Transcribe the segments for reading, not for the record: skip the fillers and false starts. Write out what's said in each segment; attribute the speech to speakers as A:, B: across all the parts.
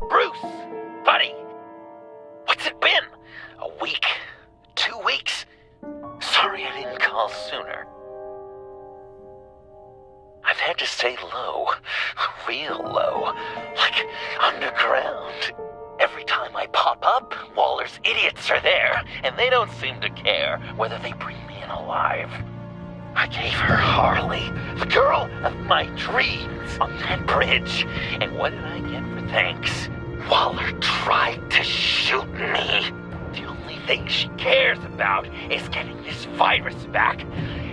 A: Bruce! Buddy! What's it been? A week? 2 weeks? Sorry I didn't call sooner. I've had to stay low. Real low. Like underground. Every time I pop up, Waller's idiots are there, and they don't seem to care whether they bring me in alive. I gave her Harley, the girl of my dreams, on that bridge. And what did I get for thanks? Waller tried to shoot me. The only thing she cares about is getting this virus back.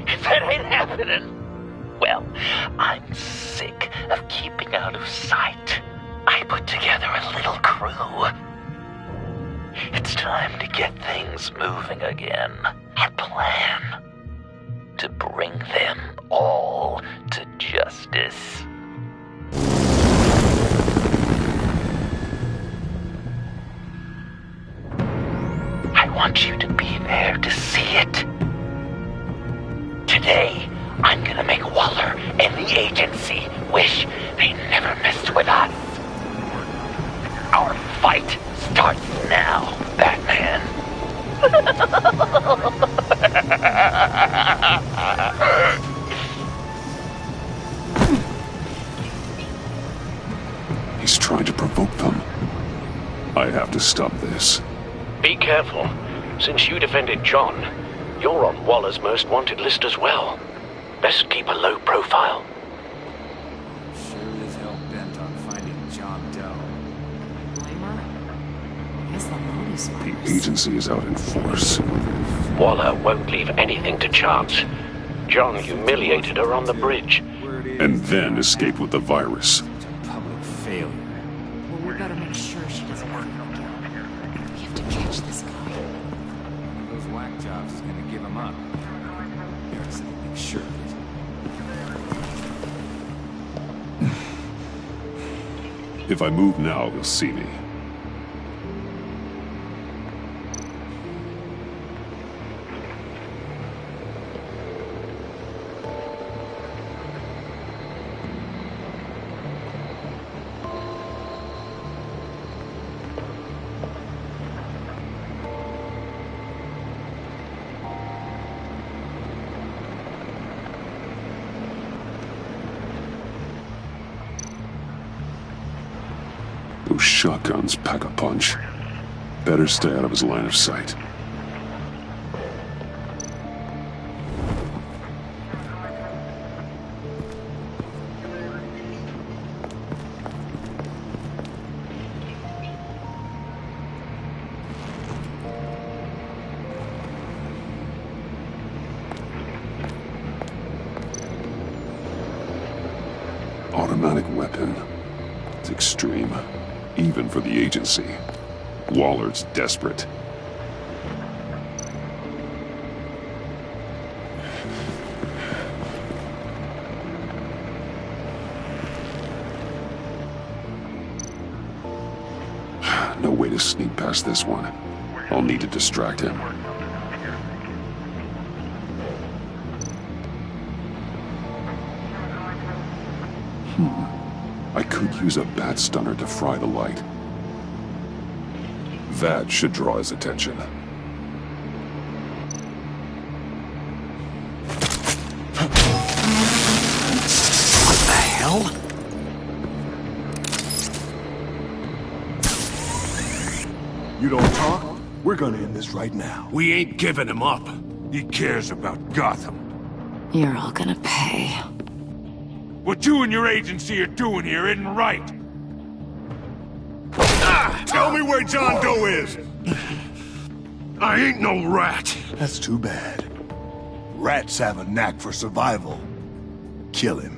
A: If that ain't happening, well, I'm sick of keeping out of sight. I put together a little crew. It's time to get things moving again. A plan. To bring them all to justice. I want you to be there to see it. Today, I'm gonna make Waller and the agency wish they never messed with us. Our fight starts now, Batman.
B: He's trying to provoke them. I have to stop this.
C: Be careful. Since you defended John, you're on Waller's most wanted list as well. Best keep a low profile.
D: Sure is hell bent on finding John Doe. Blame her? I guess the load is
B: The agency is out in force.
C: Waller won't leave anything to chance. John humiliated her on the bridge.
B: And then escaped with the virus.
D: It's a public failure. Well, we gotta make sure she doesn't have it again. We have to catch this guy. One of those whack jobs is gonna give him up. Gotta make sure of it.
B: If I move now, he'll see me. Those shotguns pack a punch. Better stay out of his line of sight. Automatic weapon. It's extreme. Even for the agency. Waller's desperate. No way to sneak past this one. I'll need to distract him. I could use a bat stunner to fry the light. That should draw his attention.
E: What the hell?
F: You don't talk? We're gonna end this right now.
E: We ain't giving him up. He cares about Gotham.
G: You're all gonna pay.
E: What you and your agency are doing here isn't right.
F: Tell me where John Doe is!
E: I ain't no rat.
F: That's too bad. Rats have a knack for survival. Kill him.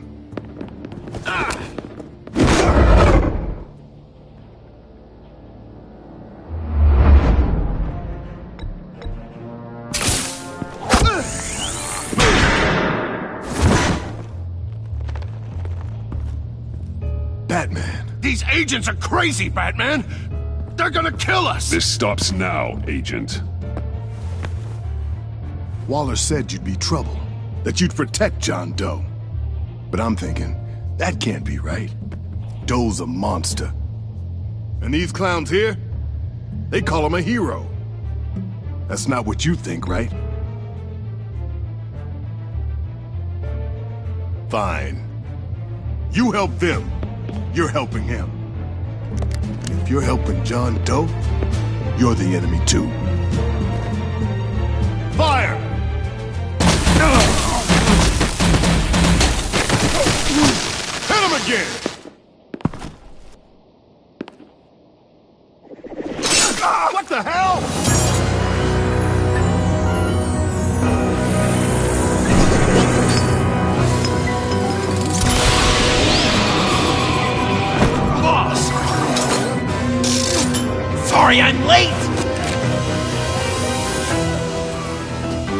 F: Batman.
E: These agents are crazy, Batman. They're gonna kill us.
B: This stops now, Agent.
F: Waller said you'd be trouble, that you'd protect John Doe. But I'm thinking, that can't be right. Doe's a monster. And these clowns here, they call him a hero. That's not what you think, right? Fine. You help them, you're helping him. If you're helping John Doe, you're the enemy too. Fire! Hit him again! What the hell?
A: Boss! Sorry I'm late!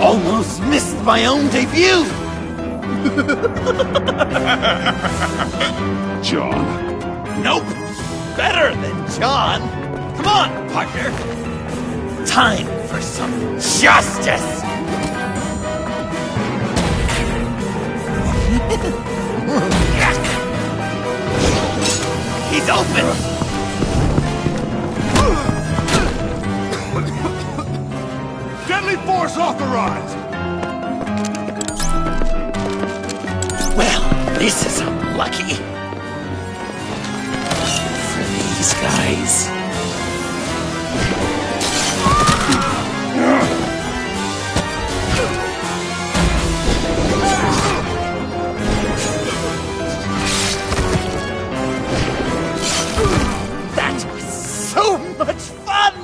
A: Almost missed my own debut!
B: John.
A: Nope! Better than John! Come on, partner! Time for some justice! He's open!
F: Deadly force authorized!
A: Well, this is unlucky. For these guys. That was so much fun!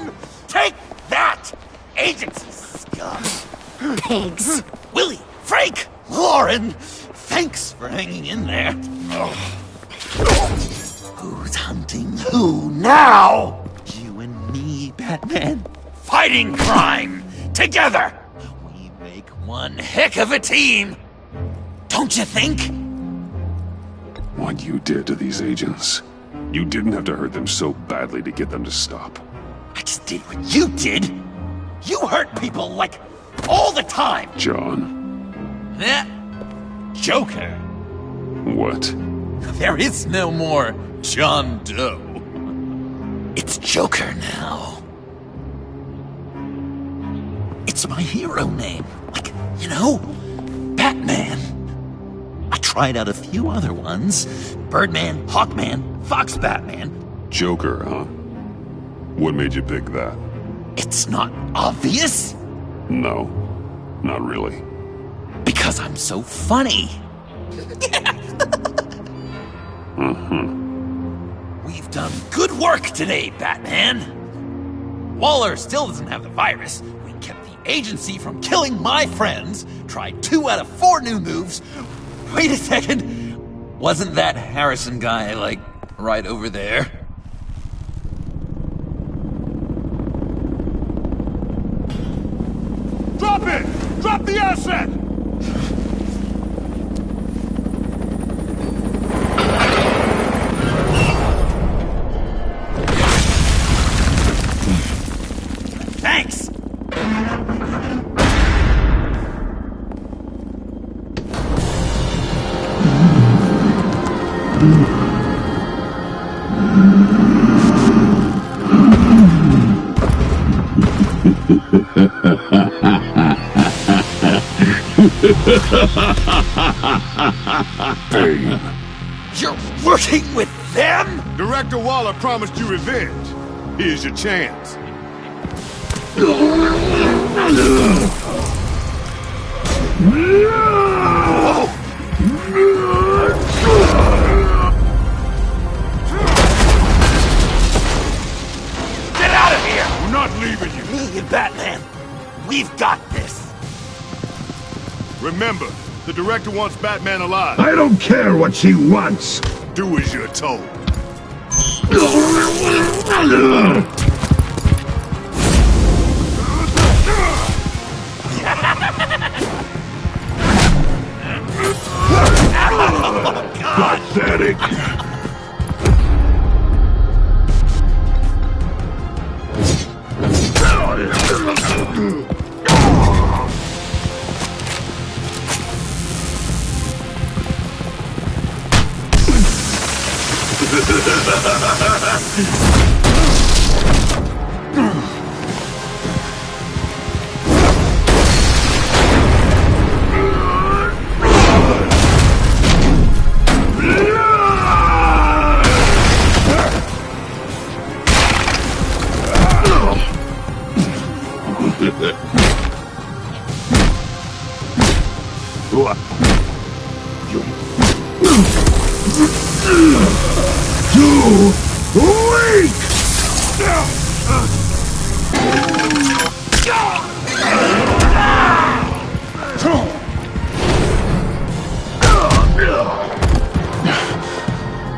A: Take that, agency scum!
G: Pigs.
A: Willie, Frank, Lauren, thanks for hanging in there. Who's hunting who now? You and me, Batman. Fighting crime together. We make one heck of a team. Don't you think?
B: What you did to these agents. You didn't have to hurt them so badly to get them to stop.
A: I just did what you did. You hurt people like all the time.
B: John.
A: Joker.
B: What?
A: There is no more John Doe. It's Joker now. It's my hero name. Like, you know, Batman. I tried out a few other ones. Birdman, Hawkman, Fox Batman.
B: Joker, huh? What made you pick that?
A: It's not obvious.
B: No, not really.
A: Because I'm so funny. We've done good work today, Batman. Waller still doesn't have the virus. We kept the agency from killing my friends. Tried 2 out of 4 new moves. Wait a second. Wasn't that Harrison guy, like, right over there?
F: Drop it! Drop the asset!
A: Thanks!
B: Bane.
A: You're working with them?
F: Director Waller promised you revenge. Here's your chance.
A: Get out of here!
F: We're not leaving you.
A: Me and Batman, we've got this.
F: Remember, the director wants Batman alive.
H: I don't care what she wants.
F: Do as you're told.
H: Pathetic.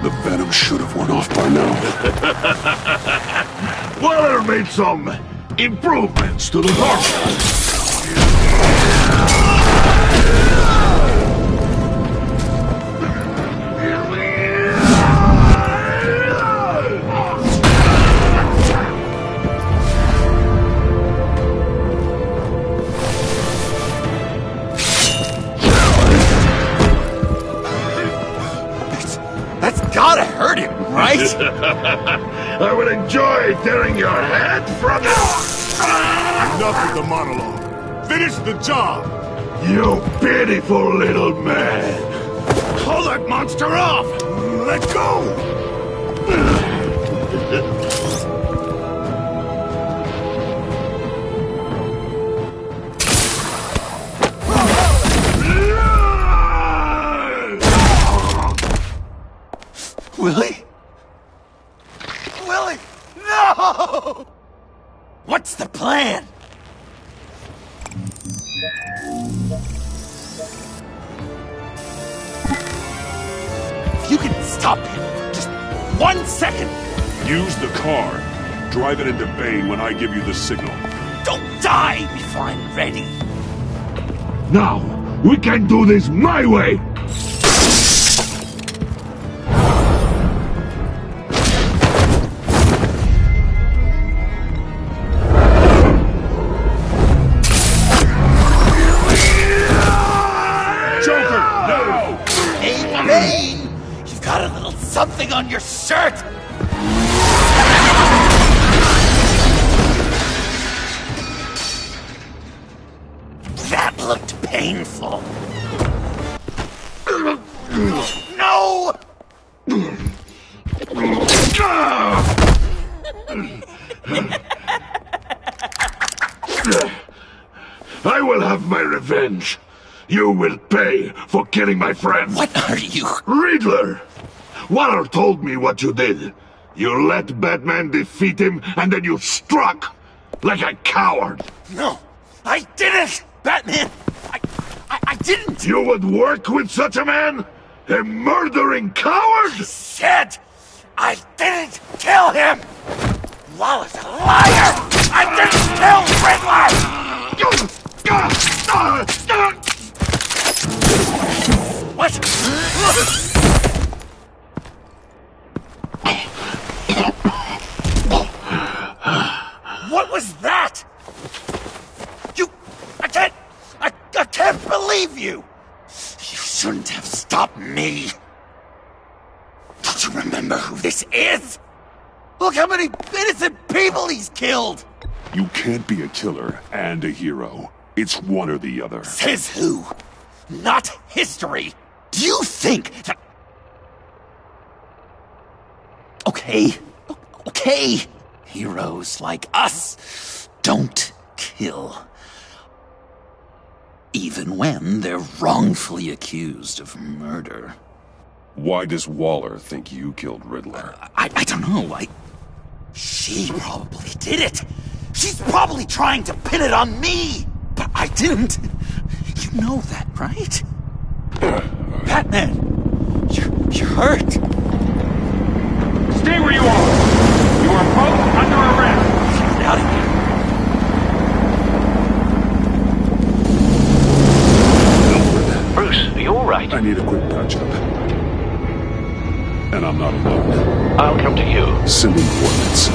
B: The venom should have worn off by now.
H: Waller made some improvements to the formula.
A: Gotta hurt him, right?
H: I would enjoy tearing your head from it.
F: Enough with the monologue. Finish the job!
H: You pitiful little man.
F: Call that monster off! Let go!
A: Willie? Willie! No! What's the plan? If you can stop him, just 1 second!
B: Use the car. Drive it into Bane when I give you the signal.
A: Don't die before I'm ready!
H: Now, we can do this my way!
A: Something on your shirt! That looked painful. No!
H: I will have my revenge. You will pay for killing my friend.
A: What are you?
H: Riddler! Waller told me what you did. You let Batman defeat him, and then you struck like a coward.
A: No, I didn't! Batman! I didn't!
H: You would work with such a man? A murdering coward?
A: I said I didn't kill him! Waller's a liar! I didn't kill Riddler! What? What was that? I can't believe you! You shouldn't have stopped me. Don't you remember who this is? Look how many innocent people he's killed!
B: You can't be a killer and a hero. It's one or the other.
A: Says who? Not history. Do you think that... Okay. Heroes like us don't kill. Even when they're wrongfully accused of murder.
B: Why does Waller think you killed Riddler?
A: I don't know. She probably did it. She's probably trying to pin it on me. But I didn't. You know that, right? Batman, you're hurt.
E: Stay where you are. You are both under arrest.
A: Get out of here.
C: Bruce, are you alright?
B: I need a quick patch-up. And I'm not alone.
C: I'll come to you.
B: Sending coordinates.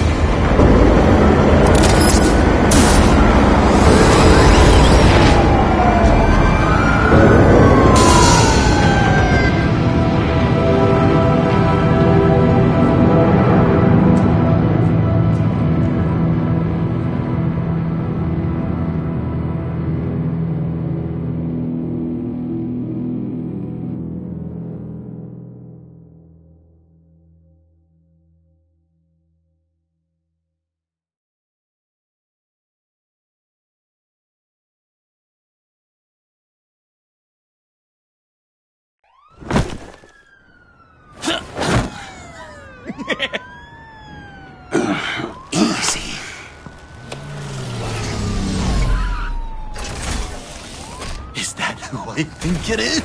I: Easy. Is that who I think it is?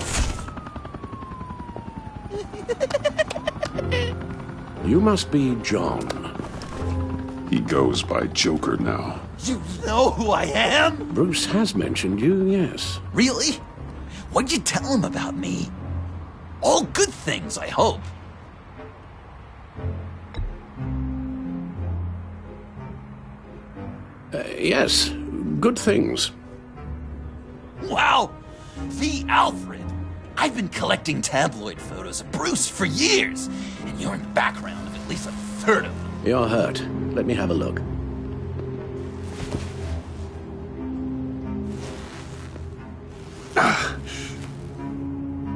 C: You must be John.
B: He goes by Joker now.
I: You know who I am?
C: Bruce has mentioned you, yes.
I: Really? What'd you tell him about me? All good things, I hope.
C: Yes, good things.
I: Wow! The Alfred! I've been collecting tabloid photos of Bruce for years, and you're in the background of at least a third of them.
C: You're hurt. Let me have a look.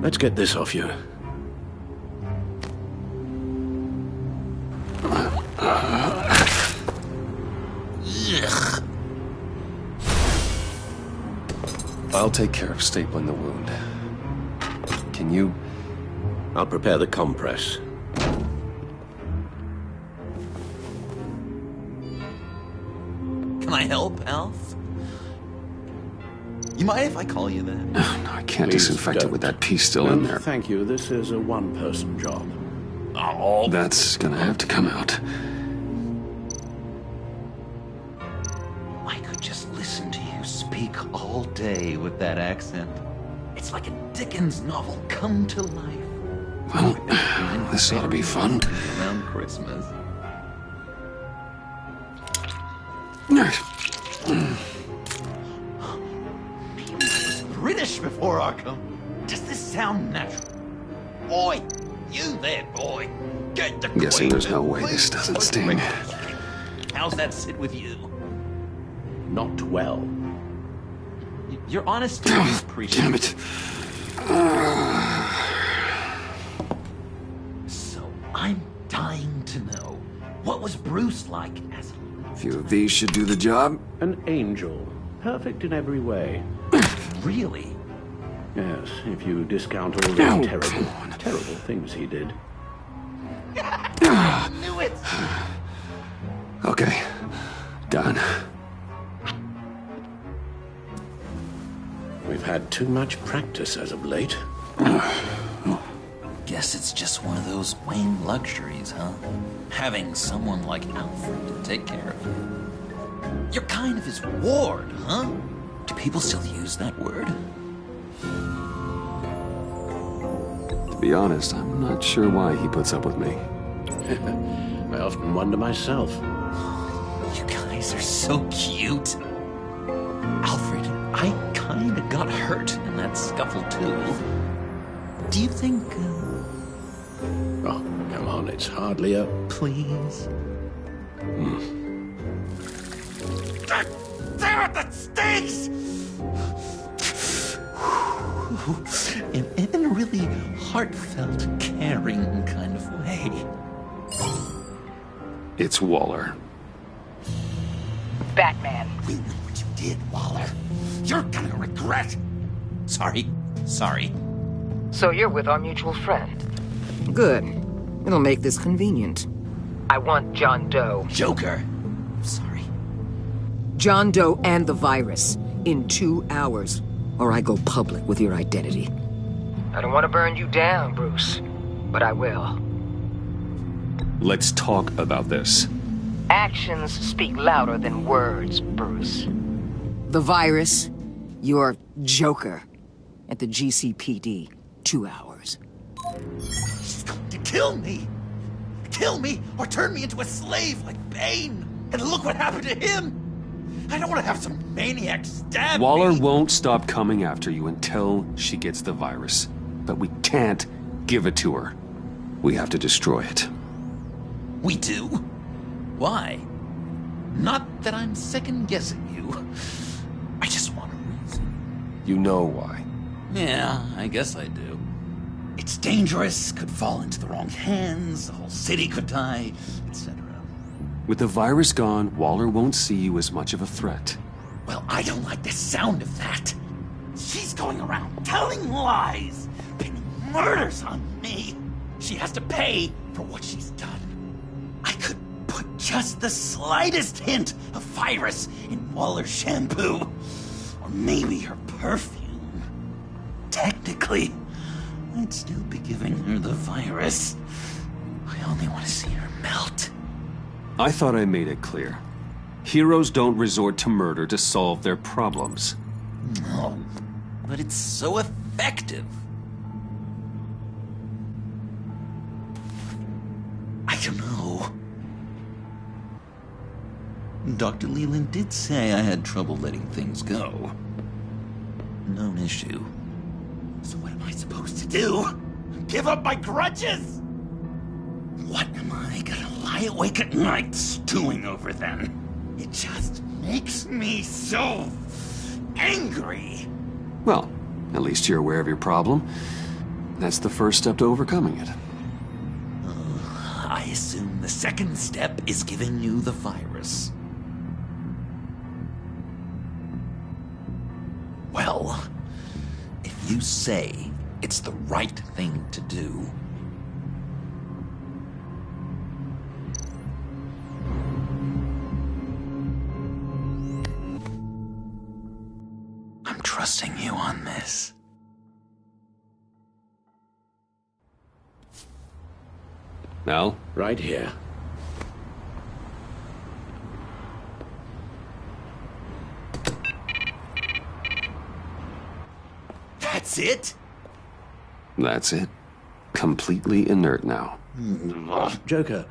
C: Let's get this off you.
I: Ugh.
J: I'll take care of stapling the wound. Can you...
C: I'll prepare the compress.
I: Can I help, Alf? You mind if I call you that?
J: No, I can't
C: Please
J: disinfect
C: don't.
J: it with that piece still in there.
C: Thank you. This is a one-person job.
I: Oh,
J: That's gonna have to come out.
I: I could just listen to you speak all day with that accent. It's like a Dickens novel come to life.
J: Well, this ought to be fun.
I: Around Christmas. He was British before Arkham. Does this sound natural? Boy, you there, boy. Get the
J: Guessing there's no
I: queen
J: way this
I: and
J: doesn't
I: please
J: sting.
I: How's that sit with you?
C: Not well.
I: Your honesty is appreciated.
J: Damn it.
I: So I'm dying to know, what was Bruce like as
J: A few of these should do the job.
C: An angel. Perfect in every way.
I: really?
C: Yes, if you discount all the terrible things he did.
I: I knew it!
J: Okay. Done.
C: We've had too much practice as of late.
I: Guess it's just one of those Wayne luxuries, huh? Having someone like Alfred to take care of you. You're kind of his ward, huh? Do people still use that word?
J: To be honest, I'm not sure why he puts up with me.
C: I often wonder myself.
I: You guys are so cute. Alfred, I kinda got hurt in that scuffle too. Do you think,
C: Oh, come on, it's hardly a...
I: please? Damn it, that stinks! In a really heartfelt, caring kind of way.
J: It's Waller.
K: Batman.
I: We know what you did, Waller. You're gonna regret. Sorry.
K: So you're with our mutual friend. Good. It'll make this convenient. I want John Doe.
I: Joker. Sorry.
K: John Doe and the virus in 2 hours, or I go public with your identity. I don't want to burn you down, Bruce, but I will.
J: Let's talk about this.
K: Actions speak louder than words, Bruce. The virus, your Joker, at the GCPD, 2 hours.
I: She's going to kill me! Kill me or turn me into a slave like Bane! And look what happened to him! I don't want to have some maniac stab
J: Waller
I: me!
J: won't stop coming after you until she gets the virus. But we can't give it to her. We have to destroy it.
I: We do? Why? Not that I'm second-guessing you. I just want a reason.
J: You know why.
I: Yeah, I guess I do. It's dangerous, could fall into the wrong hands, the whole city could die, etc.
J: With the virus gone, Waller won't see you as much of a threat.
I: Well, I don't like the sound of that. She's going around telling lies, pinning murders on me. She has to pay for what she's done. put just the slightest hint of virus in Waller's shampoo, or maybe her perfume, technically, I'd still be giving her the virus. I only want to see her melt.
J: I thought I made it clear. Heroes don't resort to murder to solve their problems.
I: No, but it's so effective. I don't know. Dr. Leland did say I had trouble letting things go. Known issue. So what am I supposed to do? Give up my grudges? What am I gonna lie awake at night stewing over then? It just makes me so angry.
J: Well, at least you're aware of your problem. That's the first step to overcoming it.
I: I assume the second step is giving you the virus. Well, if you say it's the right thing to do, I'm trusting you on this.
J: Al?
C: Right here.
I: That's it?
J: That's it. Completely inert now.
C: Joker,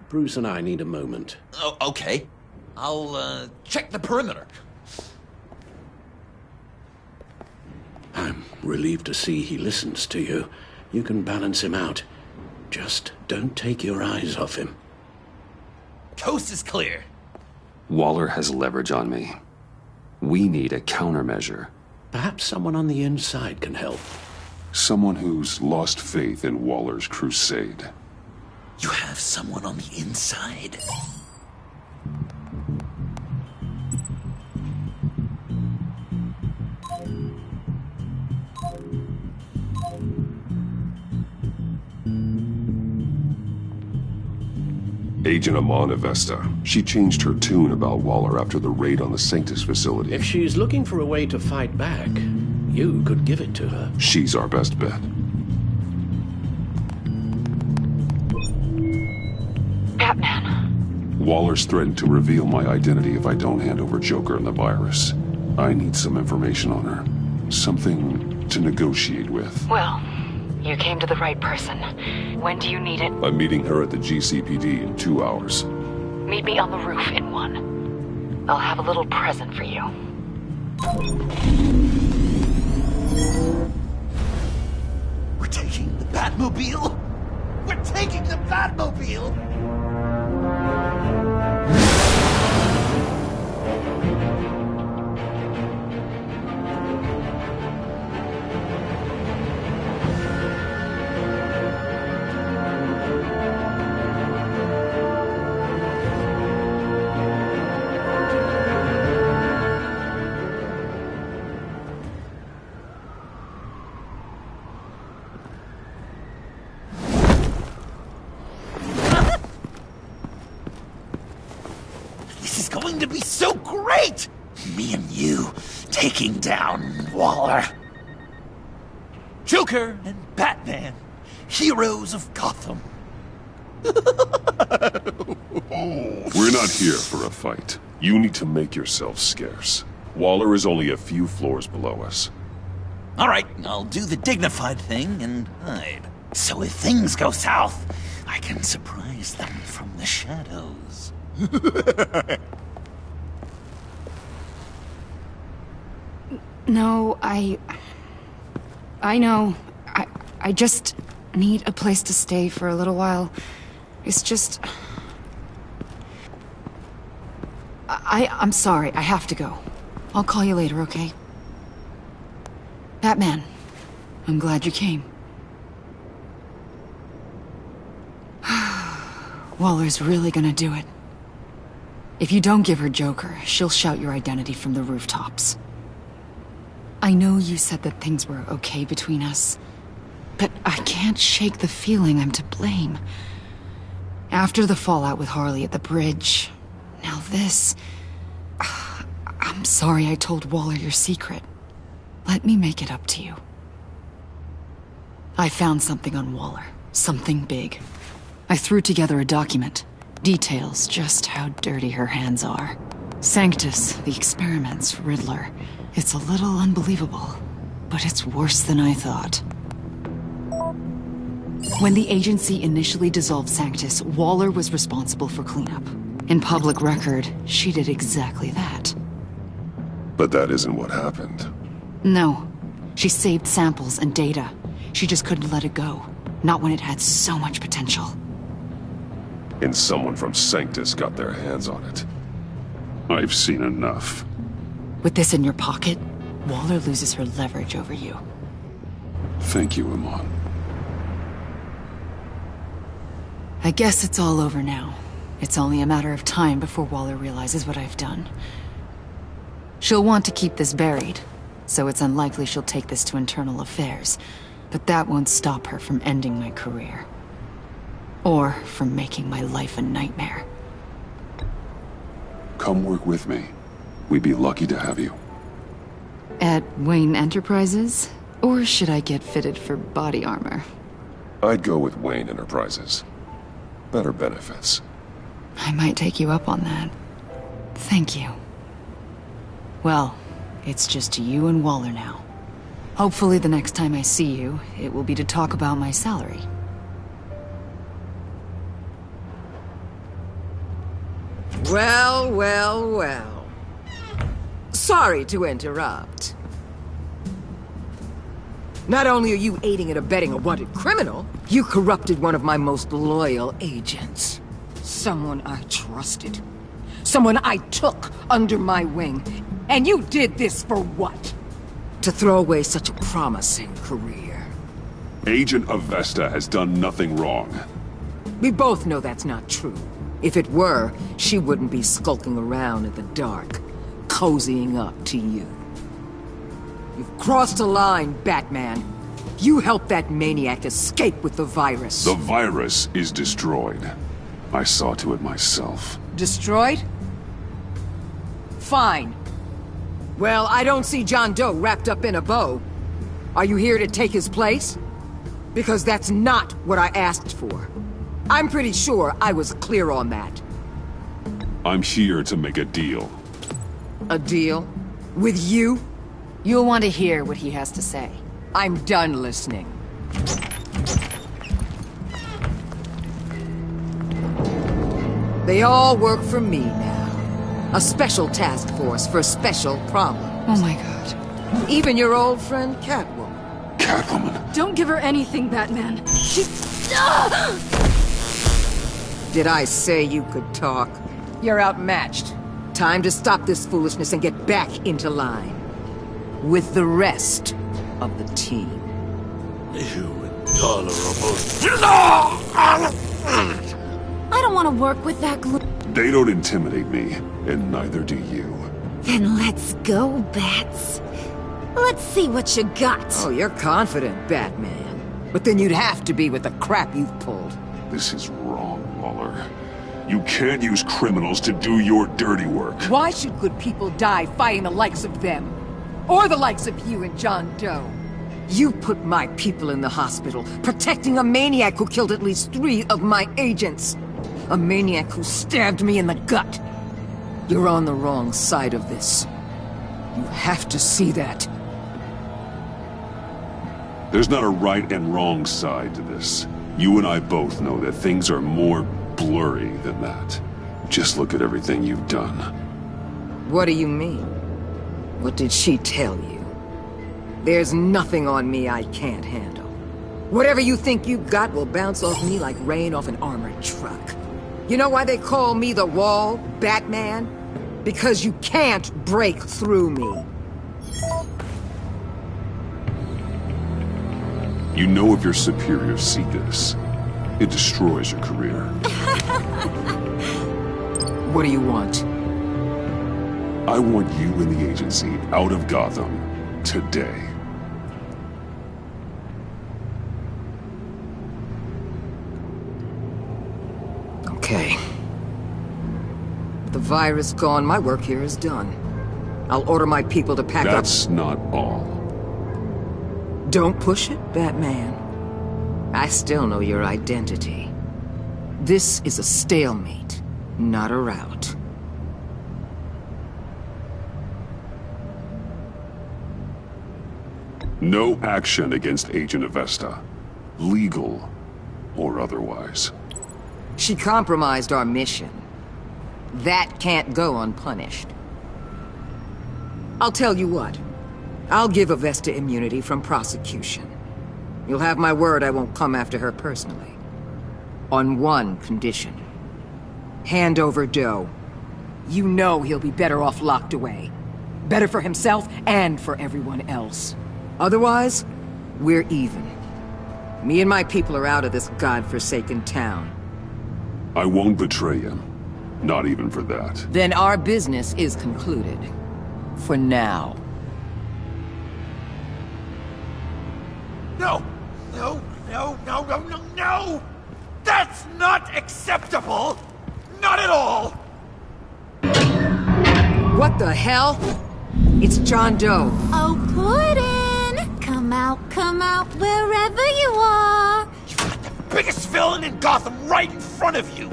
C: Bruce and I need a moment.
I: Oh, okay. I'll, check the perimeter.
C: I'm relieved to see he listens to you. You can balance him out. Just don't take your eyes off him.
I: Coast is clear.
J: Waller has leverage on me. We need a countermeasure.
C: Perhaps someone on the inside can help.
B: Someone who's lost faith in Waller's crusade.
I: You have someone on the inside?
B: Agent Amanda Vesta. She changed her tune about Waller after the raid on the Sanctus facility.
C: If she's looking for a way to fight back, you could give it to her.
B: She's our best bet.
G: Batman.
B: Waller's threatened to reveal my identity if I don't hand over Joker and the virus. I need some information on her. Something to negotiate with.
G: Well, you came to the right person. When do you need it?
B: I'm meeting her at the GCPD in 2 hours.
G: Meet me on the roof in 1. I'll have a little present for you.
I: We're taking the Batmobile? We're taking the Batmobile! Going to be so great! Me and you taking down Waller. Joker and Batman, heroes of Gotham.
B: We're not here for a fight. You need to make yourself scarce. Waller is only a few floors below us.
I: All right, I'll do the dignified thing and hide. So if things go south, I can surprise them from the shadows.
G: No, I know. I just need a place to stay for a little while. It's just... I'm sorry, I have to go. I'll call you later, okay? Batman, I'm glad you came. Waller's really gonna do it. If you don't give her Joker, she'll shout your identity from the rooftops. I know you said that things were okay between us, but I can't shake the feeling I'm to blame. After the fallout with Harley at the bridge. Now this... I'm sorry I told Waller your secret. Let me make it up to you. I found something on Waller. Something big. I threw together a document. Details just how dirty her hands are. Sanctus, the experiments, Riddler. It's a little unbelievable, but it's worse than I thought. When the agency initially dissolved Sanctus, Waller was responsible for cleanup. In public record, she did exactly that.
B: But that isn't what happened.
G: No. She saved samples and data. She just couldn't let it go. Not when it had so much potential.
B: And someone from Sanctus got their hands on it. I've seen enough.
G: With this in your pocket, Waller loses her leverage over you.
B: Thank you, Iman.
G: I guess it's all over now. It's only a matter of time before Waller realizes what I've done. She'll want to keep this buried, so it's unlikely she'll take this to internal affairs. But that won't stop her from ending my career. Or from making my life a nightmare.
B: Come work with me. We'd be lucky to have you.
G: At Wayne Enterprises? Or should I get fitted for body armor?
B: I'd go with Wayne Enterprises. Better benefits.
G: I might take you up on that. Thank you. Well, it's just you and Waller now. Hopefully the next time I see you, it will be to talk about my salary.
K: Well, well, well. Sorry to interrupt. Not only are you aiding and abetting a wanted criminal, you corrupted one of my most loyal agents. Someone I trusted. Someone I took under my wing. And you did this for what? To throw away such a promising career.
B: Agent Avesta has done nothing wrong.
K: We both know that's not true. If it were, she wouldn't be skulking around in the dark, cozying up to you. You've crossed a line, Batman. You helped that maniac escape with the virus.
B: The virus is destroyed. I saw to it myself.
K: Destroyed? Fine. Well, I don't see John Doe wrapped up in a bow. Are you here to take his place? Because that's not what I asked for. I'm pretty sure I was clear on that.
B: I'm here to make a deal.
K: A deal? With you?
G: You'll want to hear what he has to say.
K: I'm done listening. They all work for me now. A special task force for special problems.
G: Oh my god.
K: Even your old friend Catwoman.
B: Catwoman?
L: Don't give her anything, Batman. She...
K: Did I say you could talk? You're outmatched. Time to stop this foolishness and get back into line. With the rest of the team.
H: You intolerable...
L: I don't want to work with that glue.
B: They don't intimidate me, and neither do you.
L: Then let's go, Bats. Let's see what you got.
K: Oh, you're confident, Batman. But then you'd have to be with the crap you've pulled.
B: This is wrong, Waller. You can't use criminals to do your dirty work.
K: Why should good people die fighting the likes of them? Or the likes of you and John Doe? You put my people in the hospital, protecting a maniac who killed at least 3 of my agents. A maniac who stabbed me in the gut. You're on the wrong side of this. You have to see that.
B: There's not a right and wrong side to this. You and I both know that things are more blurry than that. Just look at everything you've done.
K: What do you mean? What did she tell you? There's nothing on me I can't handle. Whatever you think you got will bounce off me like rain off an armored truck. You know why they call me the Wall, Batman? Because you can't break through me.
B: You know if your superiors see this, it destroys your career.
K: What do you want?
B: I want you and the agency out of Gotham today.
K: With the virus gone, my work here is done. I'll order my people to pack up...
B: That's not all.
K: Don't push it, Batman. I still know your identity. This is a stalemate, not a rout.
B: No action against Agent Avesta. Legal or otherwise.
K: She compromised our mission. That can't go unpunished. I'll tell you what. I'll give Avesta immunity from prosecution. You'll have my word I won't come after her personally. On one condition. Hand over Doe. You know he'll be better off locked away. Better for himself and for everyone else. Otherwise, we're even. Me and my people are out of this godforsaken town.
B: I won't betray him. Not even for that.
K: Then our business is concluded. For now.
M: No! No, no, no, no, no, no! That's not acceptable! Not at all!
K: What the hell? It's John Doe.
L: Oh, Puddin'! Come out, wherever you are!
M: You've got the biggest villain in Gotham right in front of you!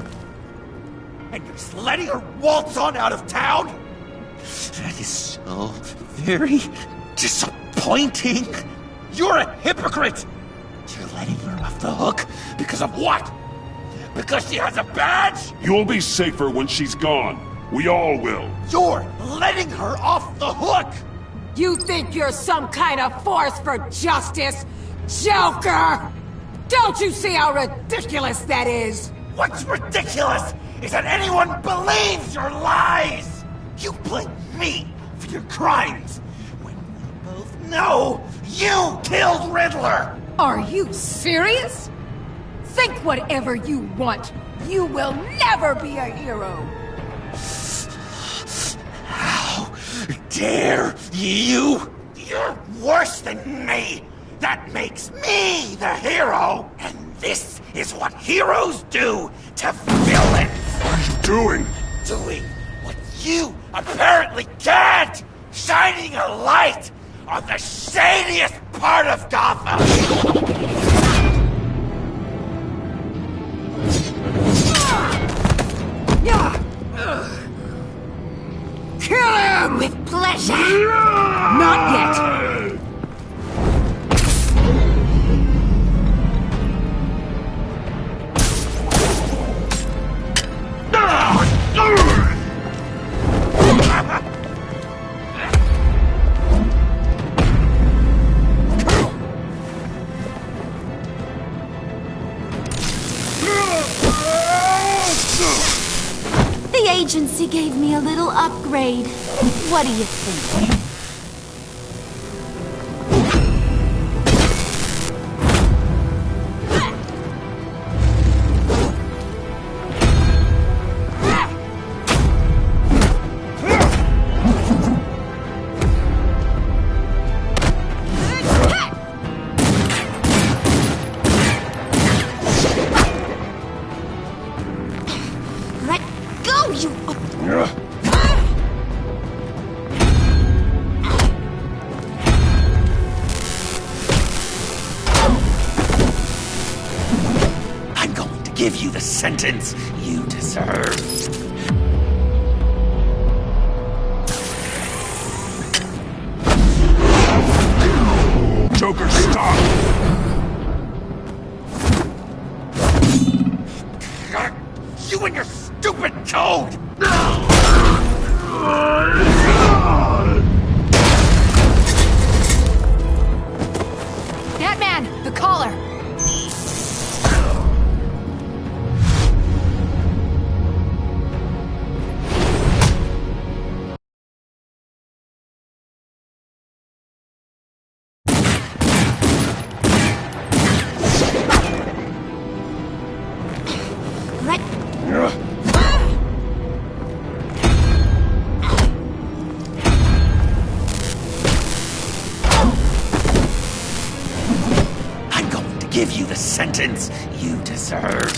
M: And you're just letting her waltz on out of town? That is so very disappointing! You're a hypocrite! You're letting her off the hook because of what? Because she has a badge?
B: You'll be safer when she's gone. We all will.
M: You're letting her off the hook!
K: You think you're some kind of force for justice, Joker? Don't you see how ridiculous that is?
M: What's ridiculous is that anyone believes your lies! You blame me for your crimes, when we both know you killed Riddler!
K: Are you serious? Think whatever you want. You will never be a hero.
M: How dare you? You're worse than me! That makes me the hero! And this is what heroes do to villains!
B: What are you doing?
M: Doing what you apparently can't! Shining a light on the shadiest part of Gotham!
K: Kill him!
L: With pleasure!
K: Not yet!
L: The agency gave me a little upgrade. What do you think?
M: Give you the sentence you deserve.
B: Joker, stop!
M: You and your stupid code!
G: Batman, the collar!
M: Give you the sentence you deserve.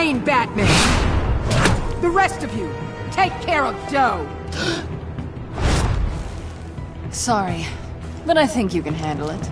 K: Bane, Batman! The rest of you, take care of Doe!
G: Sorry, but I think you can handle it.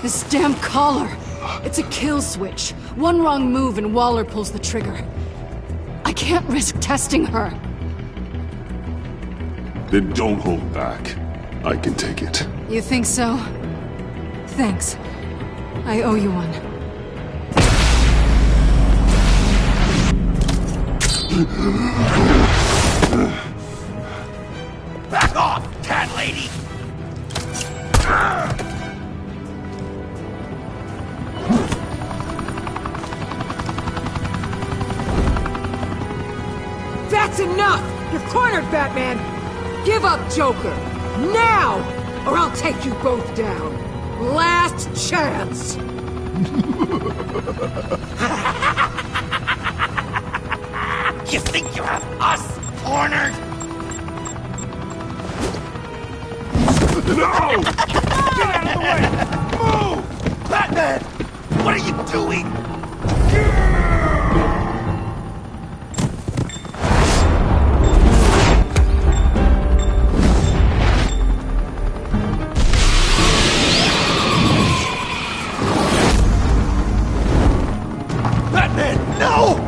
G: This damn collar! It's a kill switch. One wrong move and Waller pulls the trigger. I can't risk testing her.
B: Then don't hold back. I can take it.
G: You think so? Thanks. I owe you one.
M: Back off, cat lady!
K: That's enough! You're cornered, Batman! Give up, Joker! Now! Or I'll take you both down! Last chance!
M: You think you have us cornered?
E: No! Get out of the way! Move!
M: Batman! What are you doing? Batman, no!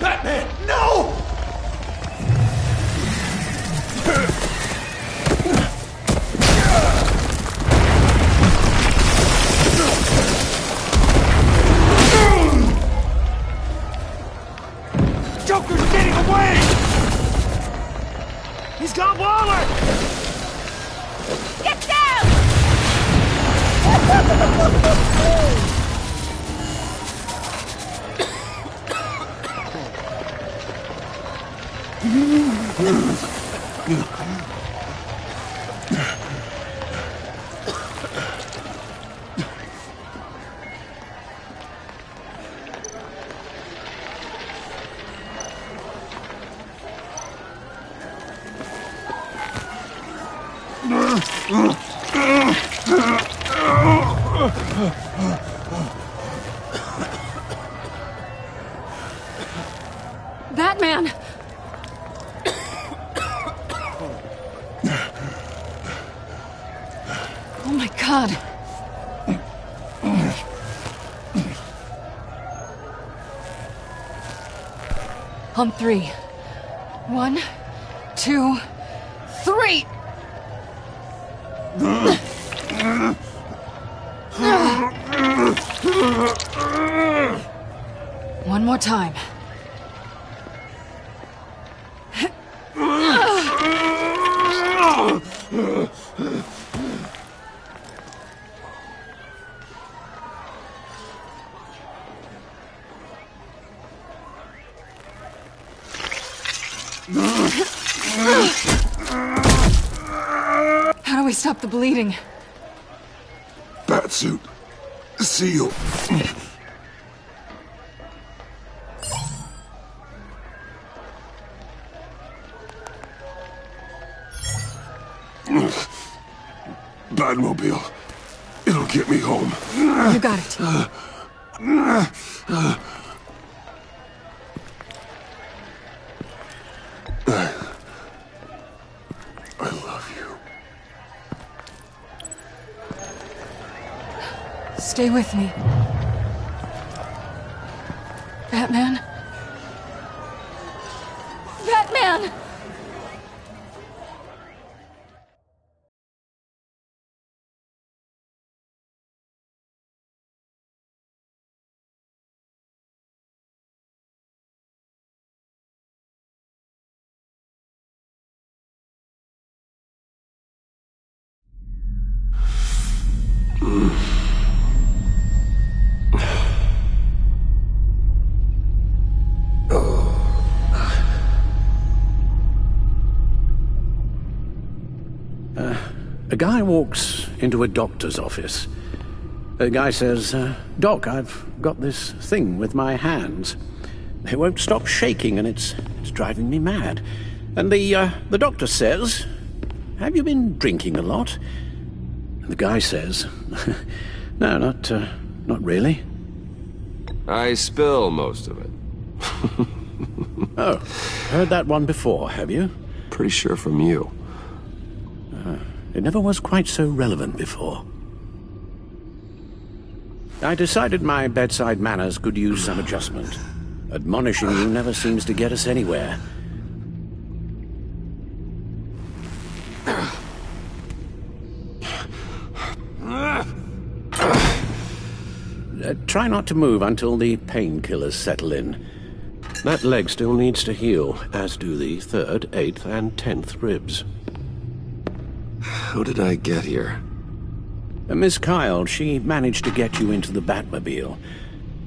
M: Batman, no!
E: Joker's getting away! He's got Waller!
L: Get down!
G: Batman! Oh my God. On three. 1, 2, 3! One more time. How do we stop the bleeding?
B: Batsuit. Seal. Batmobile. It'll get me home.
G: You got it.
B: I love you.
G: Stay with me. Batman? Batman!
C: A guy walks into a doctor's office. The guy says, Doc, I've got this thing with my hands. They won't stop shaking and it's driving me mad. And the doctor says, have you been drinking a lot? And the guy says, no, not really.
J: I spill most of it.
C: Oh, heard that one before, have you?
J: Pretty sure from you.
C: It never was quite so relevant before. I decided my bedside manners could use some adjustment. Admonishing you never seems to get us anywhere. Try not to move until the painkillers settle in. That leg still needs to heal, as do the 3rd, 8th, and 10th ribs.
J: How did I get here?
C: Miss Kyle, she managed to get you into the Batmobile.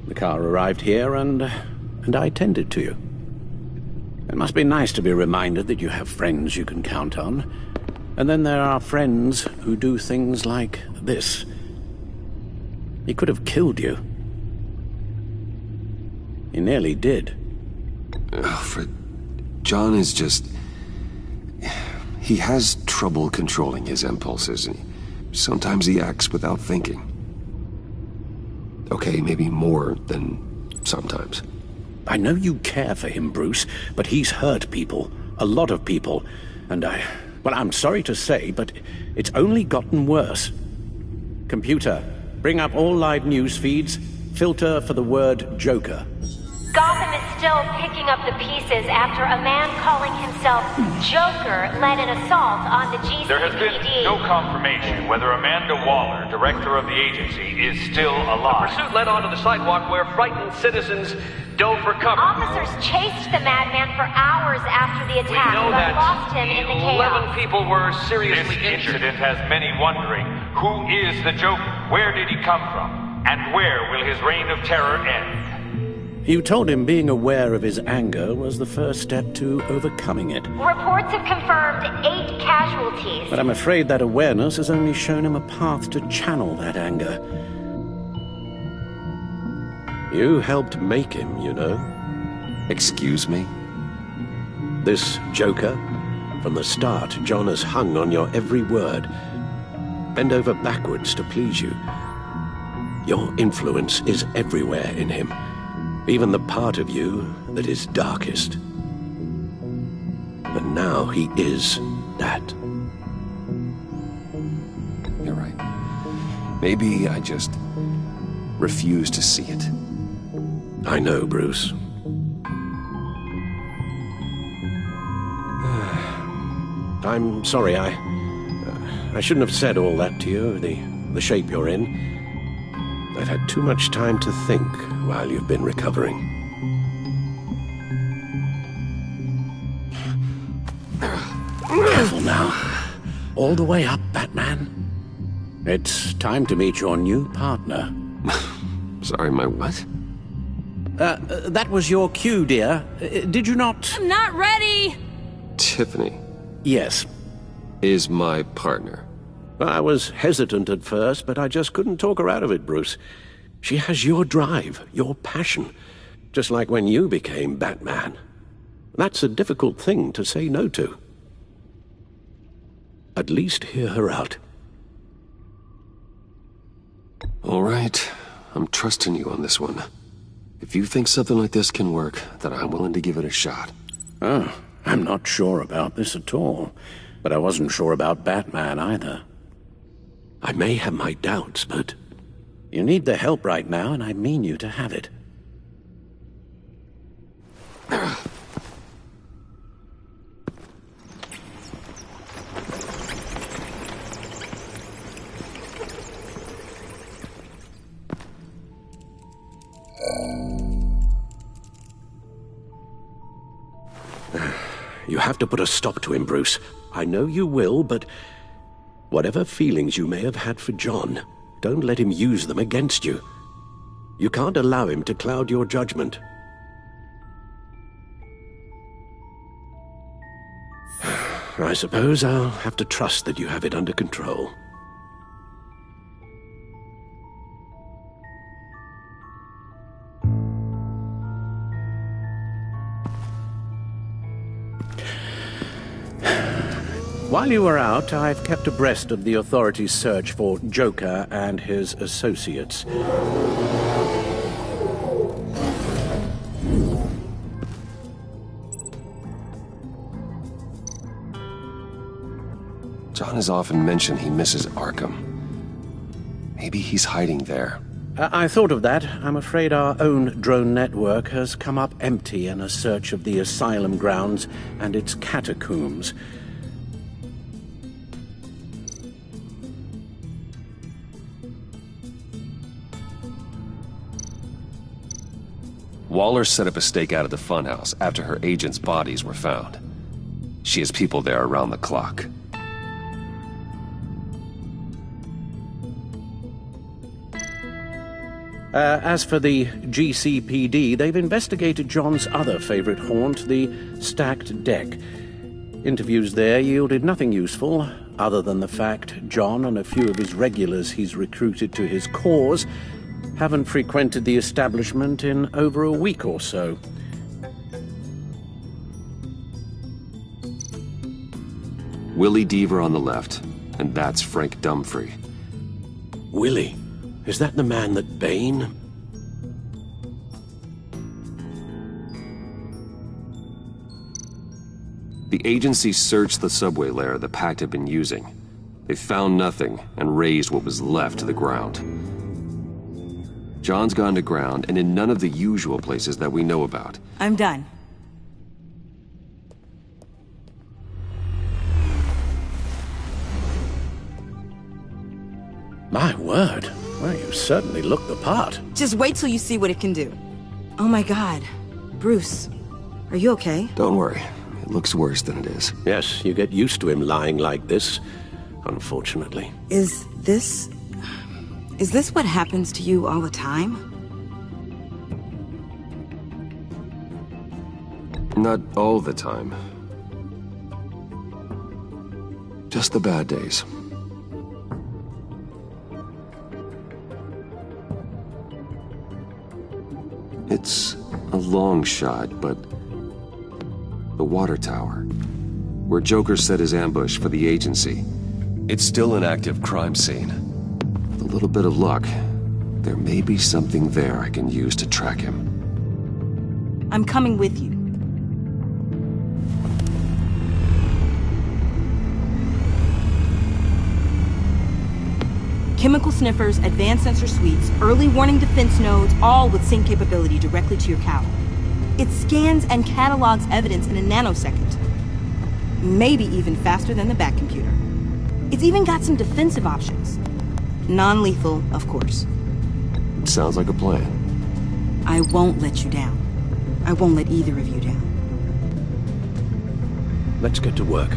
C: The car arrived here, and I tended to you. It must be nice to be reminded that you have friends you can count on. And then there are friends who do things like this. He could have killed you. He nearly did.
J: Alfred, John is just... He has trouble controlling his impulses. Sometimes he acts without thinking. Okay, maybe more than sometimes.
C: I know you care for him, Bruce, but he's hurt people. A lot of people. And well, I'm sorry to say, but it's only gotten worse. Computer, bring up all live news feeds. Filter for the word Joker.
N: Gotham is still picking up the pieces after a man calling himself Joker led an assault on the GCPD.
O: There has been no confirmation whether Amanda Waller, director of the agency, is still alive.
P: A pursuit led onto the sidewalk where frightened citizens dove for cover.
N: Officers chased the madman for hours after the attack, but lost him in the chaos.
P: 11 people were seriously injured.
O: This incident has many wondering, who is the Joker? Where did he come from? And where will his reign of terror end?
C: You told him being aware of his anger was the first step to overcoming it.
N: Reports have confirmed 8 casualties.
C: But I'm afraid that awareness has only shown him a path to channel that anger. You helped make him, you know.
J: Excuse me?
C: This Joker, from the start, John has hung on your every word. Bend over backwards to please you. Your influence is everywhere in him. Even the part of you that is darkest. And now he is that.
J: You're right. Maybe I just refuse to see it.
C: I know, Bruce. I'm sorry, I shouldn't have said all that to you, the shape you're in. I've had too much time to think while you've been recovering. Careful now. All the way up, Batman. It's time to meet your new partner.
J: Sorry, my what?
C: That was your cue, dear. Did you not...
Q: I'm not ready!
J: Tiffany.
C: Yes.
J: Is my partner.
C: I was hesitant at first, but I just couldn't talk her out of it, Bruce. She has your drive, your passion, just like when you became Batman. That's a difficult thing to say no to. At least hear her out.
J: All right. I'm trusting you on this one. If you think something like this can work, then I'm willing to give it a shot.
C: Oh, I'm not sure about this at all. But I wasn't sure about Batman either. I may have my doubts, but... You need the help right now, and I mean you to have it. You have to put a stop to him, Bruce. I know you will, but... Whatever feelings you may have had for John, Don't let him use them against you. You can't allow him to cloud your judgment. I suppose I'll have to trust that you have it under control. While you were out, I've kept abreast of the authorities' search for Joker and his associates.
J: John has often mentioned he misses Arkham. Maybe he's hiding there.
C: I thought of that. I'm afraid our own drone network has come up empty in a search of the asylum grounds and its catacombs.
J: Waller set up a stakeout at the funhouse after her agents' bodies were found. She has people there around the clock.
C: As for the GCPD, they've investigated John's other favorite haunt, the stacked deck. Interviews there yielded nothing useful, other than the fact John and a few of his regulars he's recruited to his cause haven't frequented the establishment in over a week or so.
J: Willie Deaver on the left, and that's Frank Dumfrey.
C: Willie? Is that the man that Bane?
J: The agency searched the subway lair the Pact had been using. They found nothing and razed what was left to the ground. John's gone to ground and in none of the usual places that we know about.
Q: I'm done.
C: My word. Well, you certainly look the part.
Q: Just wait till you see what it can do. Oh my God. Bruce, are you okay?
J: Don't worry. It looks worse than it is.
C: Yes, you get used to him lying like this, unfortunately.
Q: Is this what happens to you all the time?
J: Not all the time. Just the bad days. It's a long shot, but the water tower, where Joker set his ambush for the agency, it's still an active crime scene. With a little bit of luck, there may be something there I can use to track him.
Q: I'm coming with you. Chemical sniffers, advanced sensor suites, early warning defense nodes, all with sync capability directly to your cowl. It scans and catalogs evidence in a nanosecond. Maybe even faster than the Bat computer. It's even got some defensive options. Non-lethal, of course.
J: It sounds like a plan.
Q: I won't let you down. I won't let either of you down.
C: Let's get to work.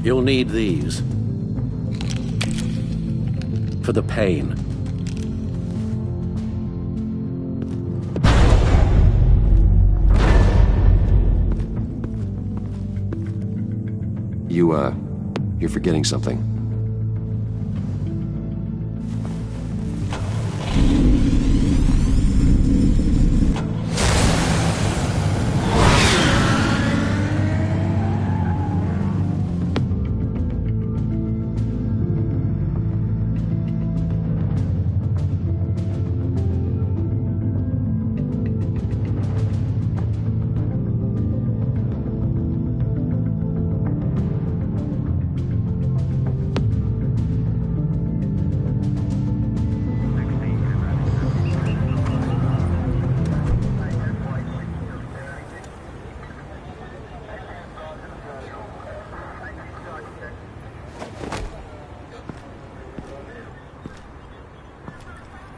C: You'll need these. For the pain.
J: You're forgetting something.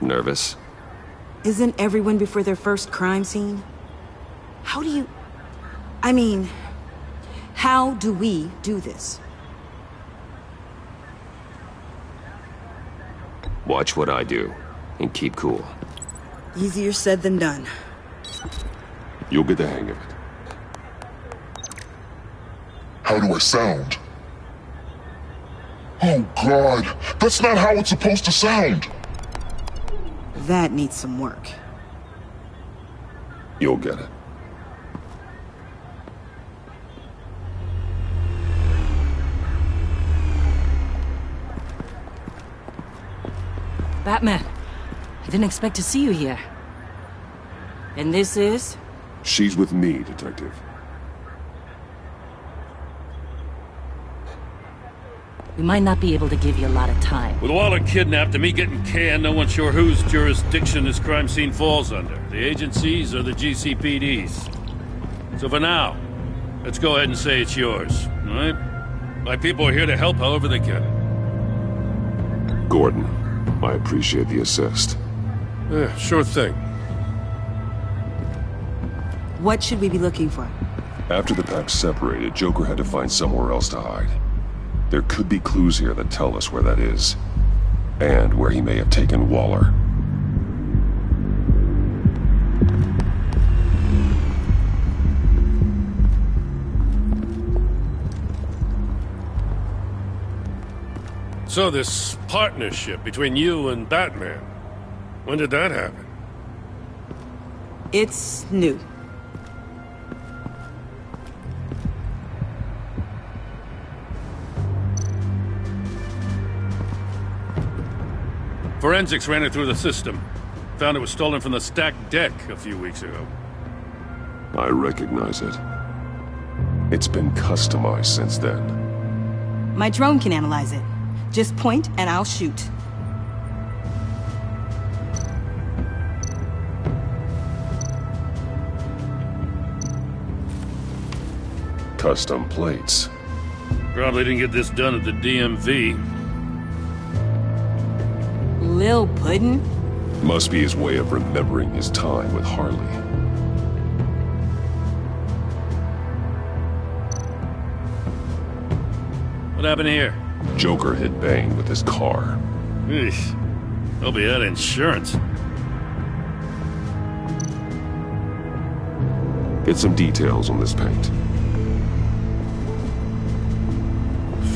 J: Nervous?
Q: Isn't everyone before their first crime scene? How do you... I mean, How do we do this?
J: Watch what I do, and keep cool.
Q: Easier said than done.
B: You'll get the hang of it.
R: How do I sound? Oh God, that's not how it's supposed to sound.
Q: That needs some work.
B: You'll get it.
S: Batman, I didn't expect to see you here. And this is?
B: She's with me, Detective.
S: We might not be able to give you a lot of time.
E: With Waller kidnapped and me getting canned, no one's sure whose jurisdiction this crime scene falls under. The agencies or the GCPD's. So for now, let's go ahead and say it's yours, all right? My people are here to help however they can.
B: Gordon, I appreciate the assist.
E: Yeah, sure thing.
Q: What should we be looking for?
B: After the pack separated, Joker had to find somewhere else to hide. There could be clues here that tell us where that is, and where he may have taken Waller.
E: So this partnership between you and Batman, when did that happen?
Q: It's new.
E: Forensics ran it through the system. Found it was stolen from the stacked deck a few weeks ago.
B: I recognize it. It's been customized since then.
Q: My drone can analyze it. Just point and I'll shoot.
B: Custom plates.
E: Probably didn't get this done at the DMV.
Q: Lil Puddin'?
B: Must be his way of remembering his time with Harley.
E: What happened here?
B: Joker hit Bane with his car.
E: Eesh. Hope he had insurance.
B: Get some details on this paint.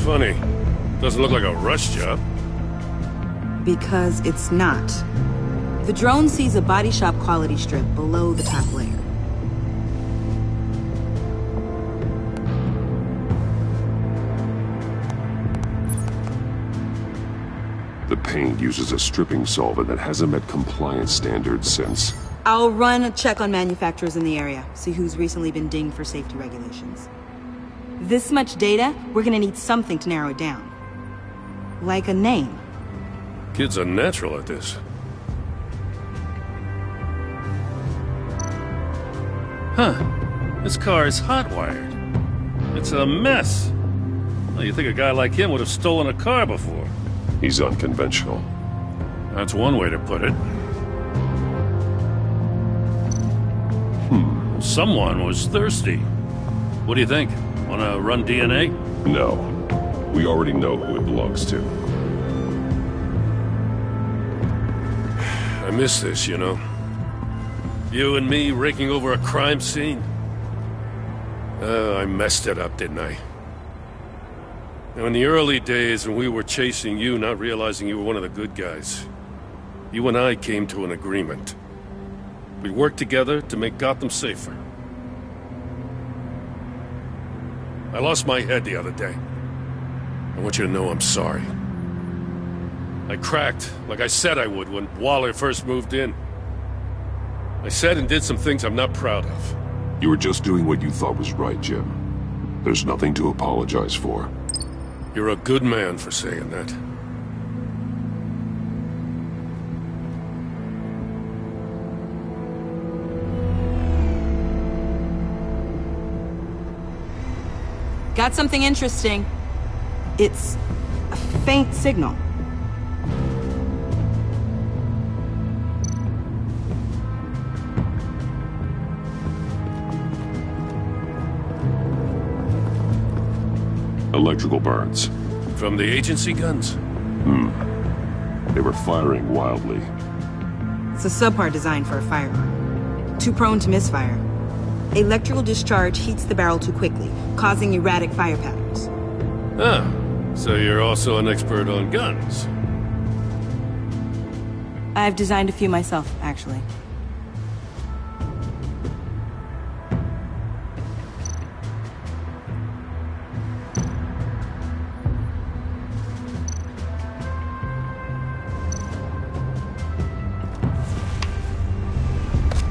E: Funny. Doesn't look like a rush job.
Q: Because it's not. The drone sees a body shop quality strip below the top layer.
B: The paint uses a stripping solvent that hasn't met compliance standards since.
Q: I'll run a check on manufacturers in the area, see who's recently been dinged for safety regulations. This much data, we're gonna need something to narrow it down. Like a name.
E: Kid's a natural at this. Huh. This car is hot-wired. It's a mess. Well, you'd think a guy like him would have stolen a car before.
B: He's unconventional.
E: That's one way to put it. Someone was thirsty. What do you think? Wanna run DNA?
B: No. We already know who it belongs to.
E: I miss this, you know. You and me raking over a crime scene. I messed it up, didn't I? Now, in the early days when we were chasing you, not realizing you were one of the good guys, you and I came to an agreement. We worked together to make Gotham safer. I lost my head the other day. I want you to know I'm sorry. I cracked, like I said I would when Waller first moved in. I said and did some things I'm not proud of.
B: You were just doing what you thought was right, Jim. There's nothing to apologize for.
E: You're a good man for saying that.
Q: Got something interesting. It's a faint signal.
B: Electrical burns.
E: From the agency guns?
B: They were firing wildly.
Q: It's a subpart designed for a firearm. Too prone to misfire. Electrical discharge heats the barrel too quickly, causing erratic fire patterns.
E: Ah, so you're also an expert on guns.
Q: I've designed a few myself, actually.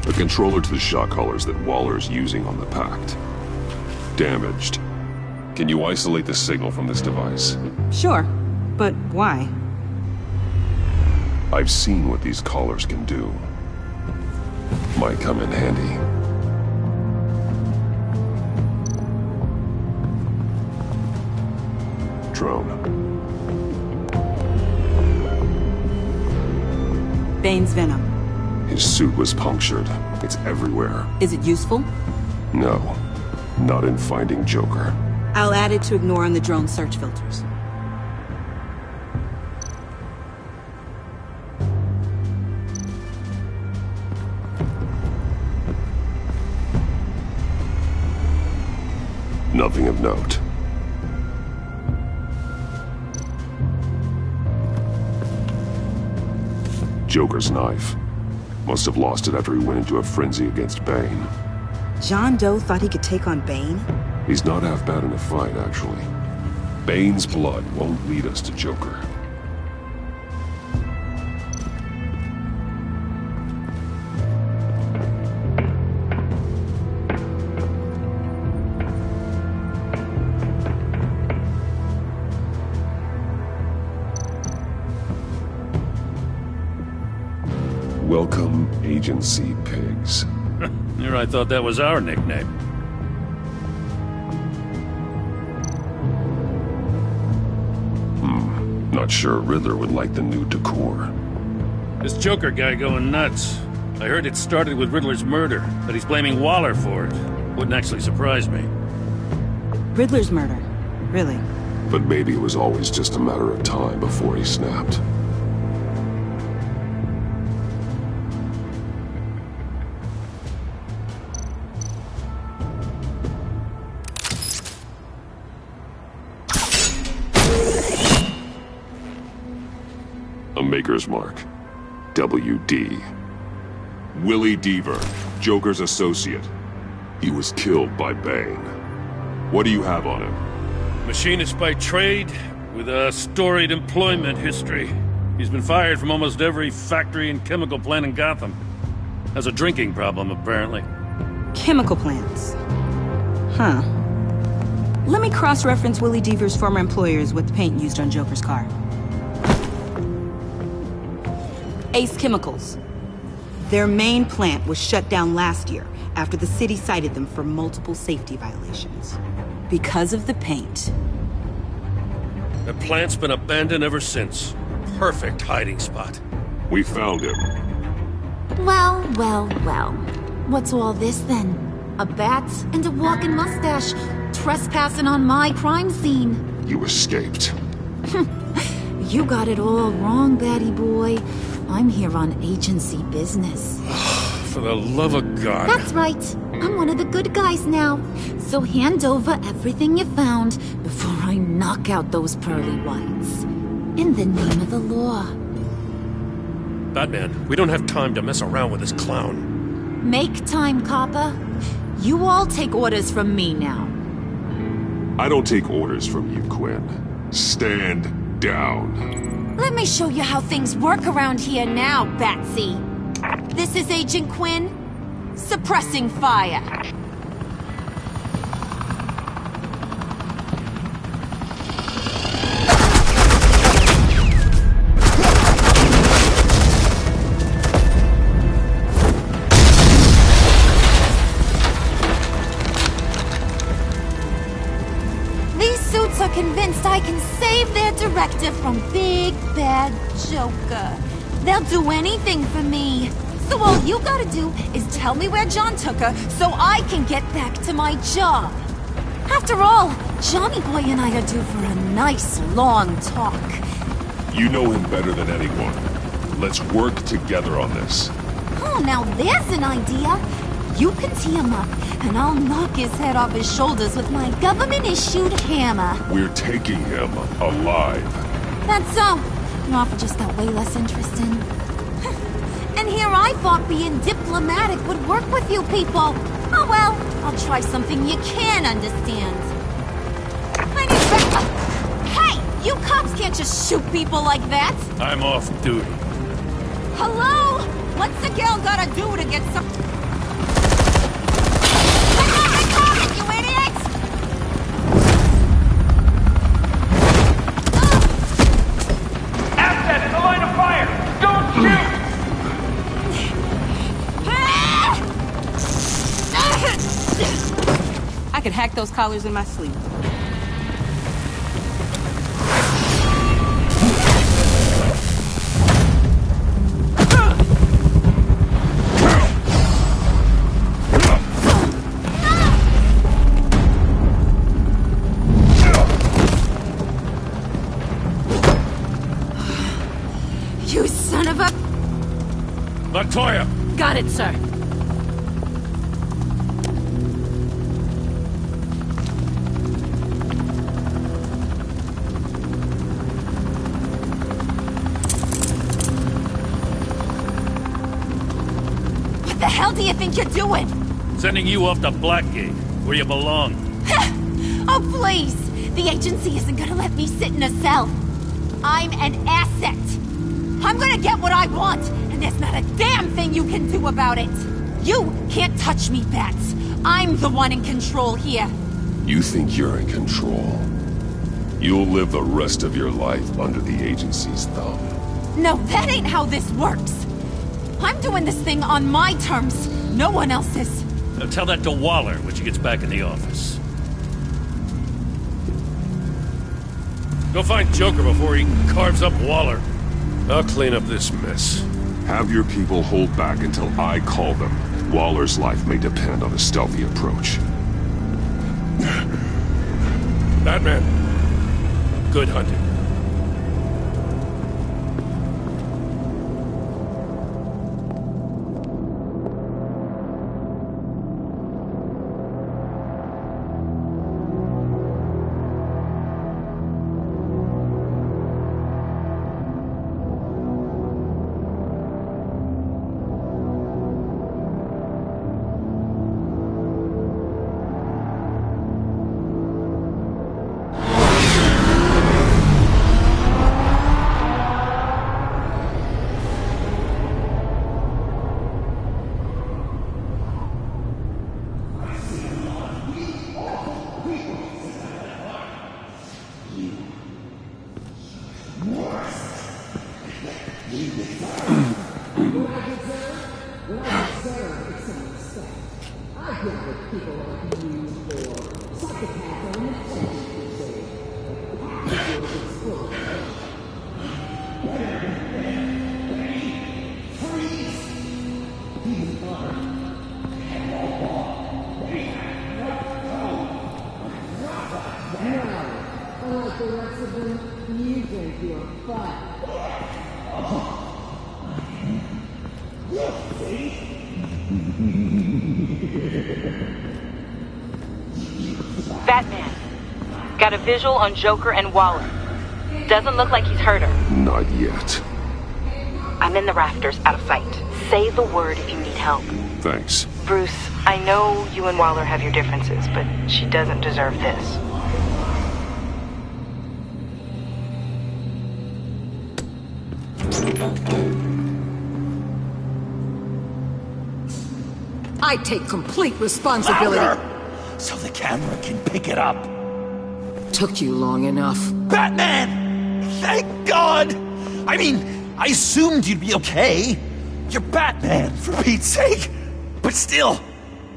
B: A controller to the shot collars that Waller's using on the Pact. Damaged. Can you isolate the signal from this device?
Q: Sure, but why?
B: I've seen what these collars can do. Might come in handy. Drone.
Q: Bane's venom.
B: His suit was punctured. It's everywhere.
Q: Is it useful?
B: No. Not in finding Joker.
Q: I'll add it to ignore on the drone search filters.
B: Nothing of note. Joker's knife. Must have lost it after he went into a frenzy against Bane.
Q: John Doe thought he could take on Bane?
B: He's not half bad in a fight, actually. Bane's blood won't lead us to Joker. Welcome, agency pigs.
E: Here I thought that was our nickname.
B: Not sure Riddler would like the new decor.
E: This Joker guy going nuts. I heard it started with Riddler's murder, but he's blaming Waller for it. Wouldn't actually surprise me.
Q: Riddler's murder? Really?
B: But maybe it was always just a matter of time before he snapped. A Maker's Mark. WD. Willie Deaver, Joker's associate. He was killed by Bane. What do you have on him?
E: Machinist by trade, with a storied employment history. He's been fired from almost every factory and chemical plant in Gotham. Has a drinking problem, apparently.
Q: Chemical plants. Huh. Let me cross-reference Willie Deaver's former employers with the paint used on Joker's car. Ace Chemicals. Their main plant was shut down last year after the city cited them for multiple safety violations. Because of the paint.
E: The plant's been abandoned ever since. Perfect hiding spot.
B: We found him.
L: Well, well, well. What's all this then? A bat and a walking mustache trespassing on my crime scene.
B: You escaped.
L: You got it all wrong, Batty boy. I'm here on agency business.
E: For the love of God.
L: That's right. I'm one of the good guys now. So hand over everything you found before I knock out those pearly whites. In the name of the law.
E: Batman, we don't have time to mess around with this clown.
L: Make time, copper. You all take orders from me now.
B: I don't take orders from you, Quinn. Stand down.
L: Let me show you how things work around here now, Batsy. This is Agent Quinn. Suppressing fire. These suits are convinced I can save their director from Big Bad Joker. They'll do anything for me. So all you gotta do is tell me where John took her so I can get back to my job. After all, Johnny Boy and I are due for a nice, long talk.
B: You know him better than anyone. Let's work together on this.
L: Oh, now there's an idea. You can tee him up, and I'll knock his head off his shoulders with my government-issued hammer.
B: We're taking him alive.
L: That's so. Your offer just got way less interesting. And here I thought being diplomatic would work with you people. Oh well, I'll try something you can understand. I need backup. Hey, you cops can't just shoot people like that.
E: I'm off duty.
L: Hello? What's the girl gotta do to get some... You idiot!
O: Asset in the line of fire! Don't shoot!
Q: I could hack those collars in my sleep.
L: You son of a...
E: Latoya!
K: Got it, sir.
L: What the hell do you think you're doing?
E: Sending you off to Blackgate, where you belong.
L: Oh, please! The agency isn't gonna let me sit in a cell. I'm an asset. I'm gonna get what I want, and there's not a damn thing you can do about it. You can't touch me, Bats. I'm the one in control here.
B: You think you're in control? You'll live the rest of your life under the agency's thumb.
L: No, that ain't how this works. I'm doing this thing on my terms, no one else's.
E: Now tell that to Waller when she gets back in the office. Go find Joker before he carves up Waller. I'll clean up this mess.
B: Have your people hold back until I call them. Waller's life may depend on a stealthy approach.
E: Batman, good hunting.
T: Batman, got a visual on Joker and Waller. Doesn't look like he's hurt her.
B: Not yet.
T: I'm in the rafters, out of sight. Say the word if you need help.
B: Thanks.
T: Bruce, I know you and Waller have your differences, but she doesn't deserve this.
K: I take complete responsibility.
M: Louder! So the camera can pick it up.
K: Took you long enough.
M: Batman! Thank God! I mean, I assumed you'd be okay. You're Batman, for Pete's sake. But still,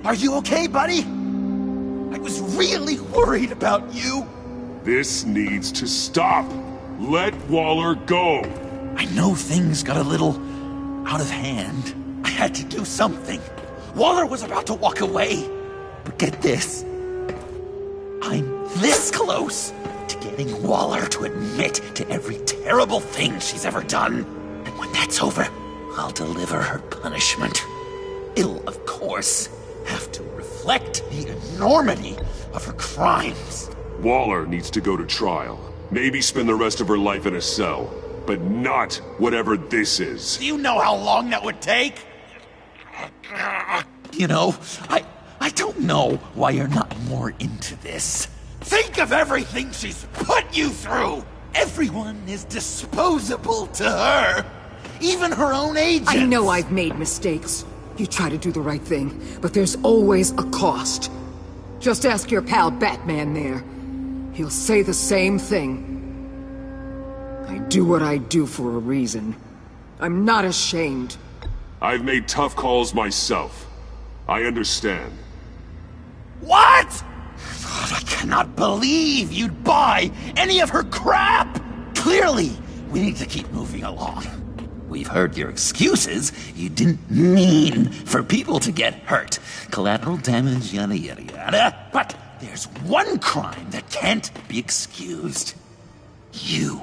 M: are you okay, buddy? I was really worried about you.
B: This needs to stop. Let Waller go.
M: I know things got a little out of hand. I had to do something. Waller was about to walk away. But get this. I'm this close to getting Waller to admit to every terrible thing she's ever done. And when that's over, I'll deliver her punishment. It'll, of course, have to reflect the enormity of her crimes.
B: Waller needs to go to trial. Maybe spend the rest of her life in a cell. But not whatever this is.
M: Do you know how long that would take? You know, I don't know why you're not more into this. Think of everything she's put you through! Everyone is disposable to her. Even her own agents.
K: I know I've made mistakes. You try to do the right thing, but there's always a cost. Just ask your pal Batman there. He'll say the same thing. I do what I do for a reason. I'm not ashamed.
B: I've made tough calls myself. I understand.
M: What? God, I cannot believe you'd buy any of her crap! Clearly, we need to keep moving along. We've heard your excuses. You didn't mean for people to get hurt. Collateral damage, yada yada yada. But there's one crime that can't be excused. You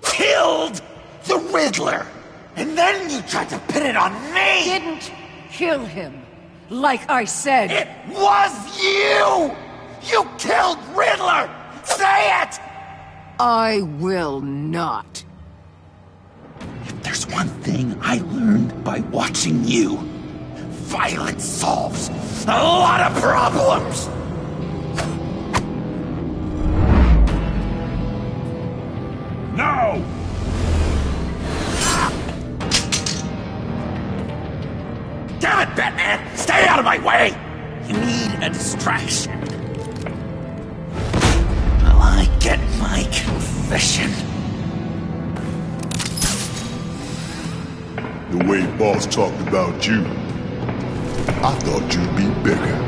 M: killed the Riddler! And then you tried to pin it on me!
K: Didn't kill him. Like I said.
M: It was you! You killed Riddler! Say it!
K: I will not.
M: If there's one thing I learned by watching you, violence solves a lot of problems!
B: No!
M: Damn it, Batman! Stay out of my way! You need a distraction. While I get my confession.
F: The way Boss talked about you, I thought you'd be bigger.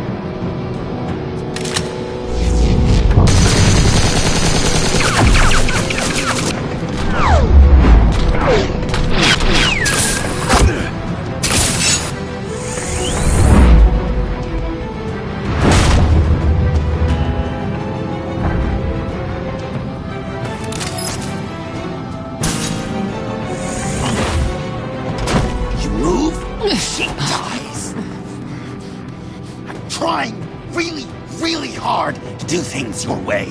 M: She dies. I'm trying really hard to do things your way.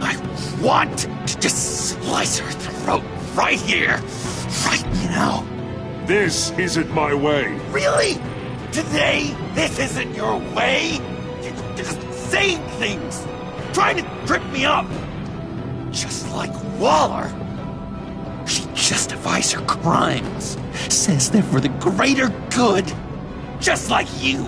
M: I want to just slice her throat right here, right now.
B: This isn't my way.
M: Really? Today, this isn't your way? You're just saying things, trying to trip me up. Just like Waller. She justifies her crimes, says they're for the greater good, just like you.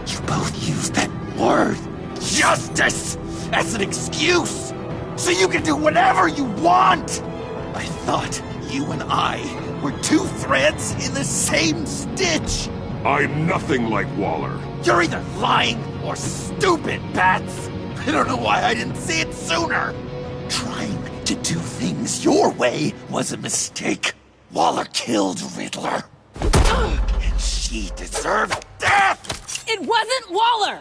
M: You both use that word, justice, as an excuse, so you can do whatever you want. I thought you and I were two threads in the same stitch.
B: I'm nothing like Waller.
M: You're either lying or stupid, Bats. I don't know why I didn't see it sooner. Trying to do things your way was a mistake. Waller killed Riddler. And she deserved death!
T: It wasn't Waller!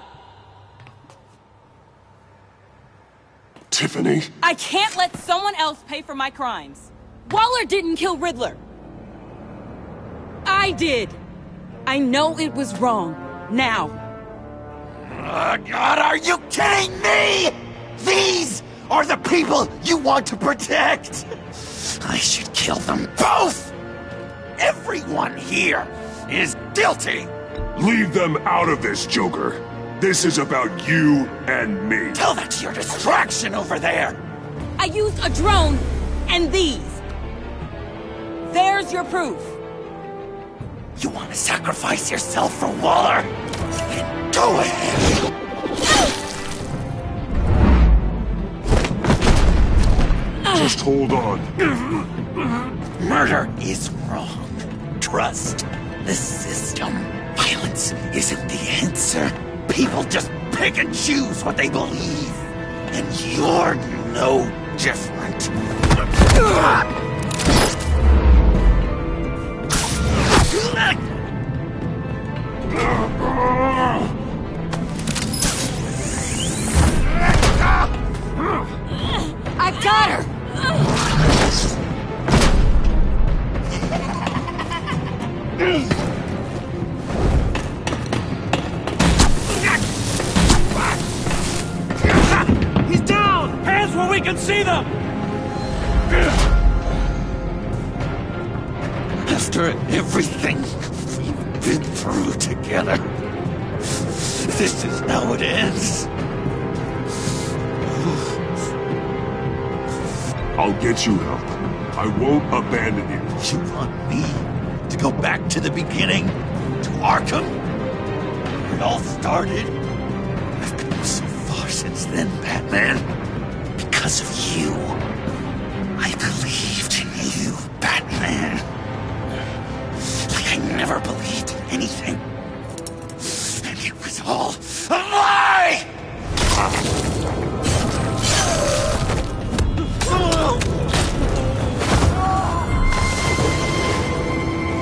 B: Tiffany?
T: I can't let someone else pay for my crimes. Waller didn't kill Riddler. I did. I know it was wrong. Now.
M: God, are you kidding me? These are the people you want to protect. I should kill them both. Everyone here is guilty.
B: Leave them out of this, Joker. This is about you and me.
M: Tell that to your distraction over there.
T: I used a drone and these. There's your proof.
M: You want to sacrifice yourself for Waller? Then go ahead.
B: Just hold on.
M: Murder is wrong. Trust the system. Violence isn't the answer. People just pick and choose what they believe. And you're no different. can see them!
H: After everything we've been through together, this is how it ends.
B: I'll get you help. I won't abandon you.
H: You want me to go back to the beginning? To Arkham? Where it all started? I've come so far since then, Batman. Because of you. I believed in you, Batman. Like I never believed in anything. And it was all a lie!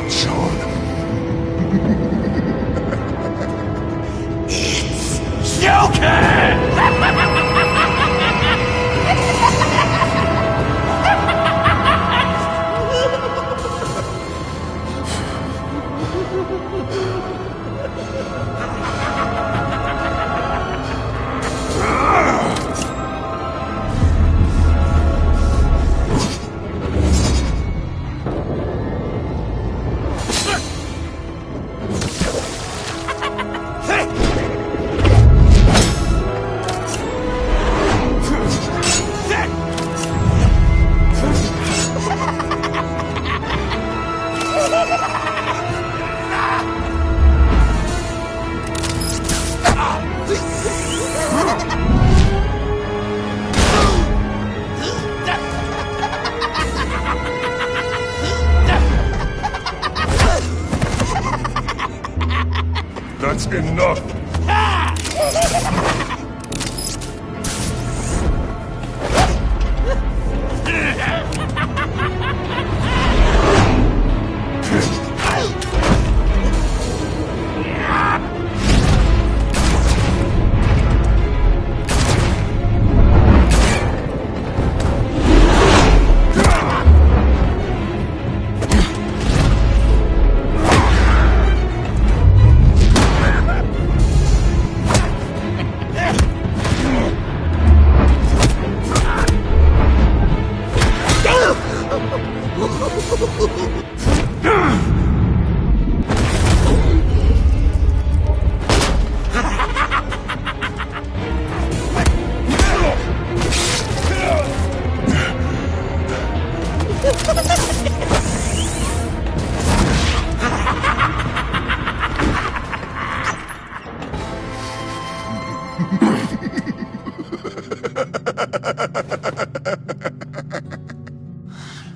B: John.
H: It's Joker!
B: That's enough!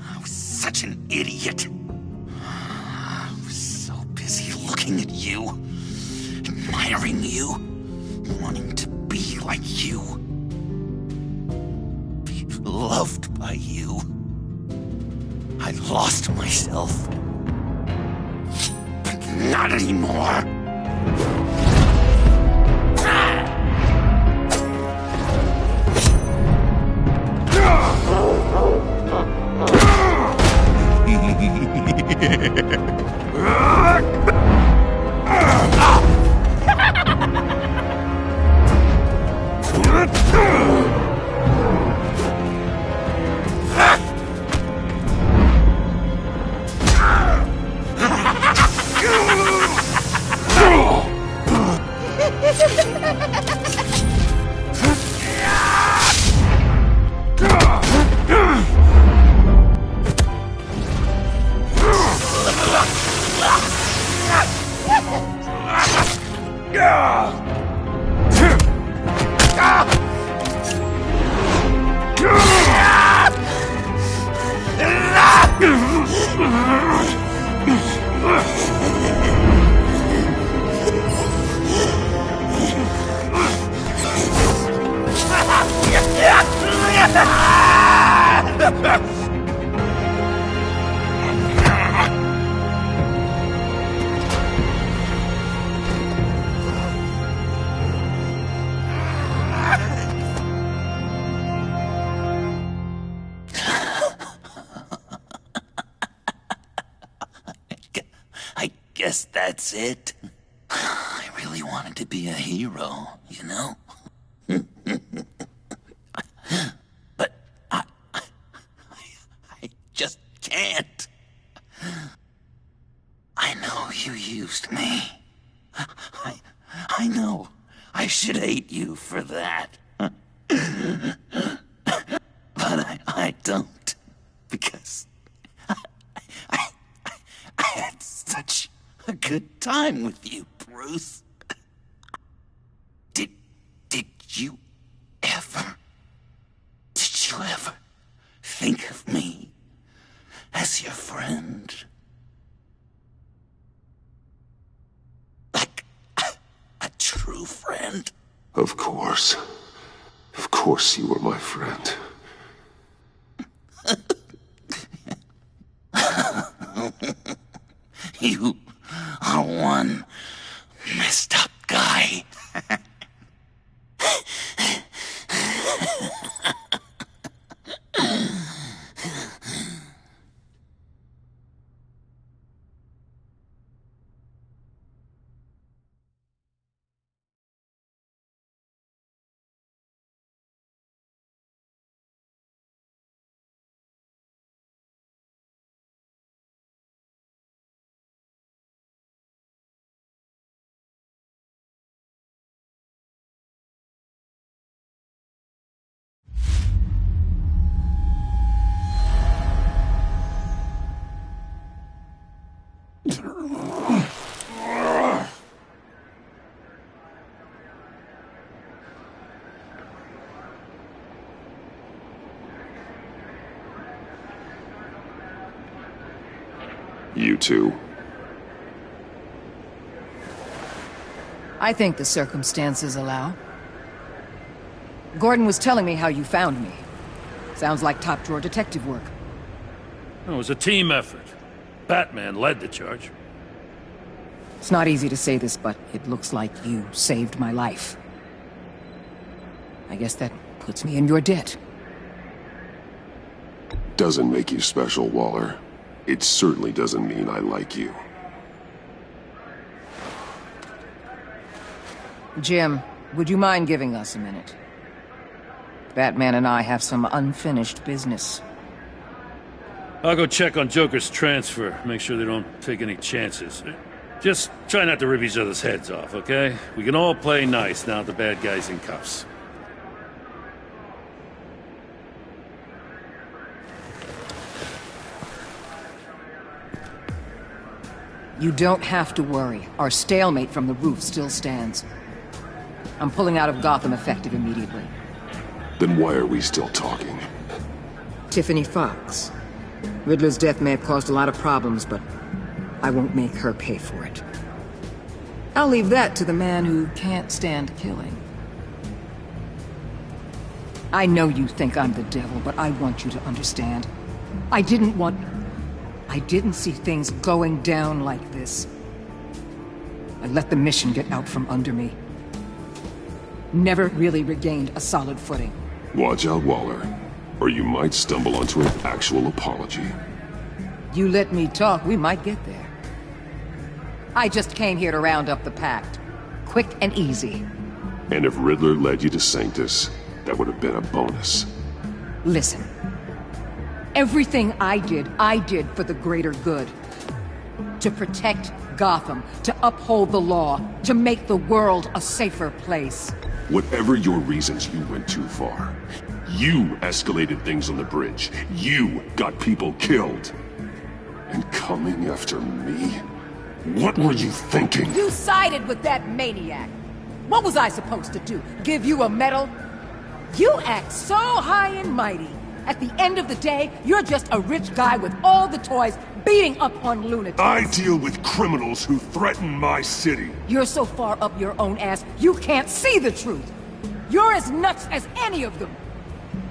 H: I was such an idiot. I was so busy looking at you, admiring you, wanting to be like you, be loved by you. I lost myself. But not anymore. I guess that's it. I really wanted to be a hero, you know? But I know. I should hate you for that. But I don't. Because I had such a good time with you, Bruce. Did you ever think of me as your friend? Like a true friend?
B: Of course. Of course you were my friend.
H: You are one messed up guy.
B: You two.
K: I think the circumstances allow. Gordon was telling me how you found me. Sounds like top-drawer detective work.
E: It was a team effort. Batman led the charge.
K: It's not easy to say this, but it looks like you saved my life. I guess that puts me in your debt.
B: Doesn't make you special, Waller. It certainly doesn't mean I like you.
K: Jim, would you mind giving us a minute? Batman and I have some unfinished business.
E: I'll go check on Joker's transfer, make sure they don't take any chances. Just try not to rip each other's heads off, okay? We can all play nice now that the bad guy's in cuffs.
K: You don't have to worry. Our stalemate from the roof still stands. I'm pulling out of Gotham effective immediately.
B: Then why are we still talking?
K: Tiffany Fox. Riddler's death may have caused a lot of problems, but I won't make her pay for it. I'll leave that to the man who can't stand killing. I know you think I'm the devil, but I want you to understand. I didn't see things going down like this. I let the mission get out from under me. Never really regained a solid footing.
B: Watch out, Waller, or you might stumble onto an actual apology.
K: You let me talk, we might get there. I just came here to round up the Pact. Quick and easy.
B: And if Riddler led you to Sanctus, that would have been a bonus.
K: Listen. Everything I did for the greater good. To protect Gotham, to uphold the law, to make the world a safer place.
B: Whatever your reasons, you went too far. You escalated things on the bridge. You got people killed. And coming after me? What were you thinking?
K: You sided with that maniac. What was I supposed to do? Give you a medal? You act so high and mighty. At the end of the day, you're just a rich guy with all the toys beating up on lunatics.
B: I deal with criminals who threaten my city.
K: You're so far up your own ass, you can't see the truth. You're as nuts as any of them.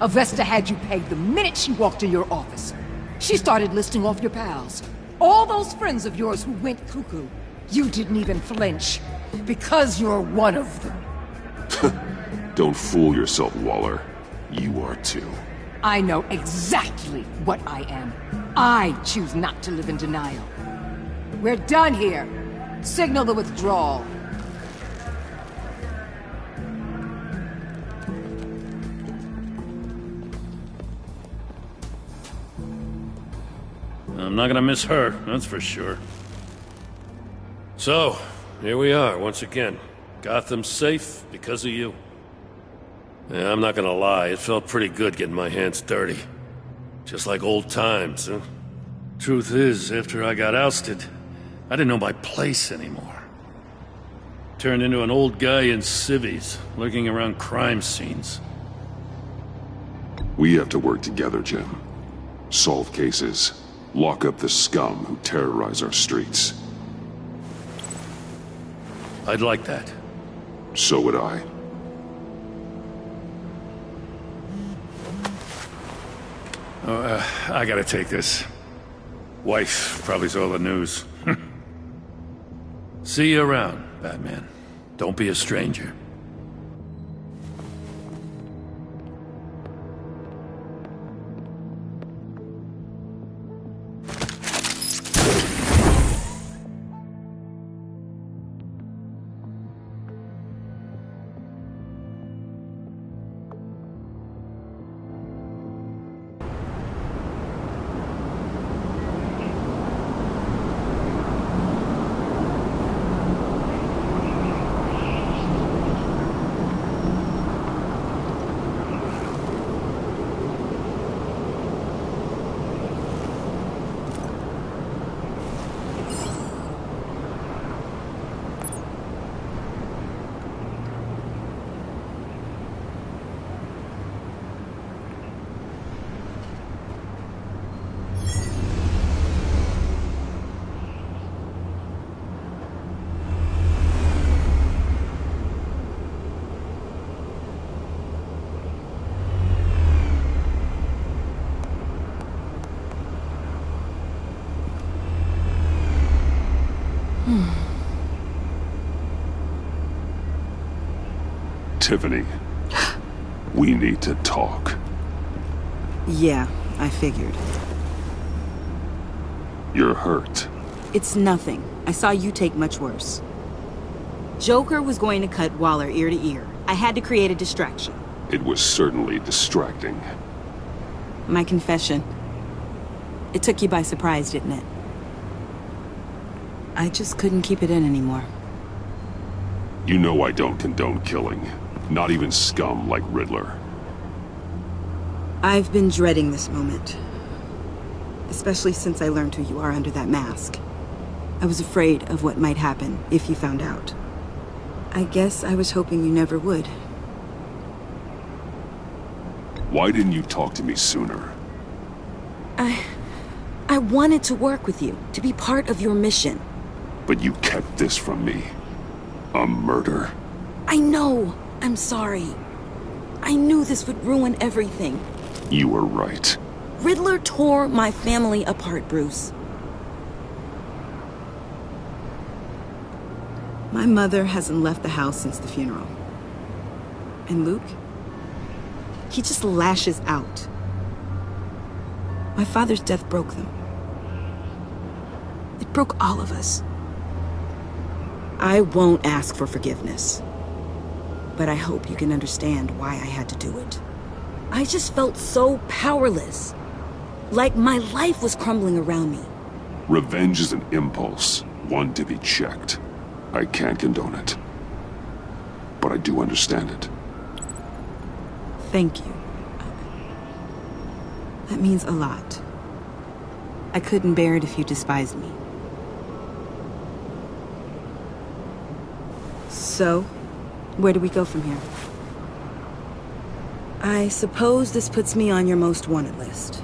K: Avesta had you pegged the minute she walked in your office. She started listing off your pals. All those friends of yours who went cuckoo. You didn't even flinch. Because you're one of them.
B: Don't fool yourself, Waller. You are too.
K: I know exactly what I am. I choose not to live in denial. We're done here. Signal the withdrawal.
E: I'm not gonna miss her, that's for sure. So, here we are, once again. Gotham's safe because of you. Yeah, I'm not gonna lie, it felt pretty good getting my hands dirty. Just like old times, huh? Truth is, after I got ousted, I didn't know my place anymore. Turned into an old guy in civvies, lurking around crime scenes.
B: We have to work together, Jim. Solve cases. Lock up the scum who terrorize our streets.
E: I'd like that.
B: So would I.
E: I gotta take this. Wife probably saw the news. See you around, Batman. Don't be a stranger.
B: Tiffany, we need to talk.
Q: Yeah, I figured.
B: You're hurt.
Q: It's nothing. I saw you take much worse. Joker was going to cut Waller ear to ear. I had to create a distraction.
B: It was certainly distracting.
Q: My confession. It took you by surprise, didn't it? I just couldn't keep it in anymore.
B: You know I don't condone killing. Not even scum like Riddler.
Q: I've been dreading this moment. Especially since I learned who you are under that mask. I was afraid of what might happen if you found out. I guess I was hoping you never would.
B: Why didn't you talk to me sooner?
Q: I wanted to work with you, to be part of your mission.
B: But you kept this from me. A murder.
Q: I know. I'm sorry. I knew this would ruin everything.
B: You were right.
Q: Riddler tore my family apart, Bruce. My mother hasn't left the house since the funeral. And Luke? He just lashes out. My father's death broke them. It broke all of us. I won't ask for forgiveness. But I hope you can understand why I had to do it. I just felt so powerless. Like my life was crumbling around me.
B: Revenge is an impulse, one to be checked. I can't condone it. But I do understand it.
Q: Thank you. That means a lot. I couldn't bear it if you despised me. So, where do we go from here? I suppose this puts me on your most wanted list.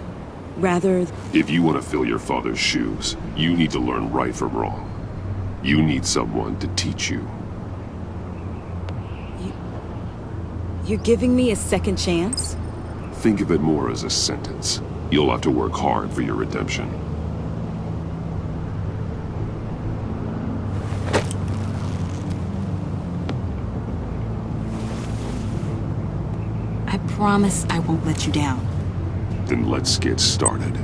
Q: Rather...
B: If you want to fill your father's shoes, you need to learn right from wrong. You need someone to teach you.
Q: You're giving me a second chance?
B: Think of it more as a sentence. You'll have to work hard for your redemption.
Q: I promise I won't let you down.
B: Then let's get started.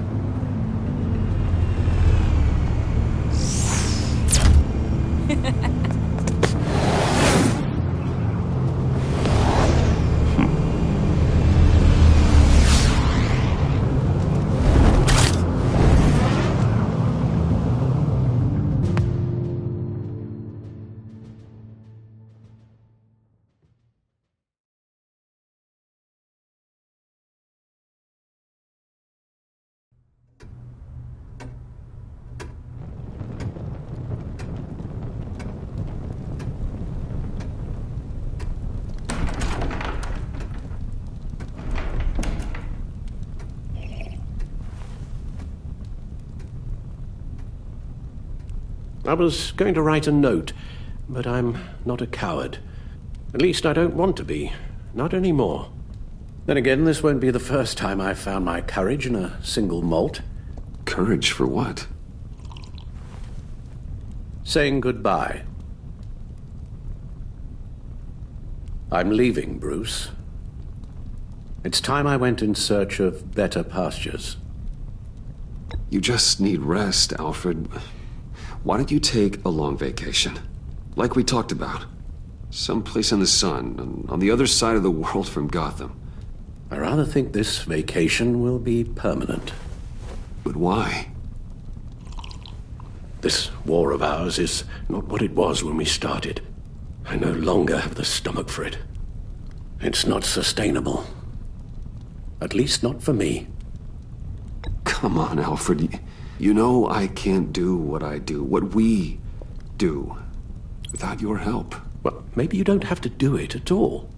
C: I was going to write a note, but I'm not a coward. At least I don't want to be. Not anymore. Then again, this won't be the first time I've found my courage in a single malt.
J: Courage for what?
C: Saying goodbye. I'm leaving, Bruce. It's time I went in search of better pastures.
J: You just need rest, Alfred. Why don't you take a long vacation? Like we talked about. Someplace in the sun, on the other side of the world from Gotham.
C: I rather think this vacation will be permanent.
J: But why?
C: This war of ours is not what it was when we started. I no longer have the stomach for it. It's not sustainable. At least not for me.
J: Come on, Alfred. You know I can't do what I do, what we do, without your help.
C: Well, maybe you don't have to do it at all.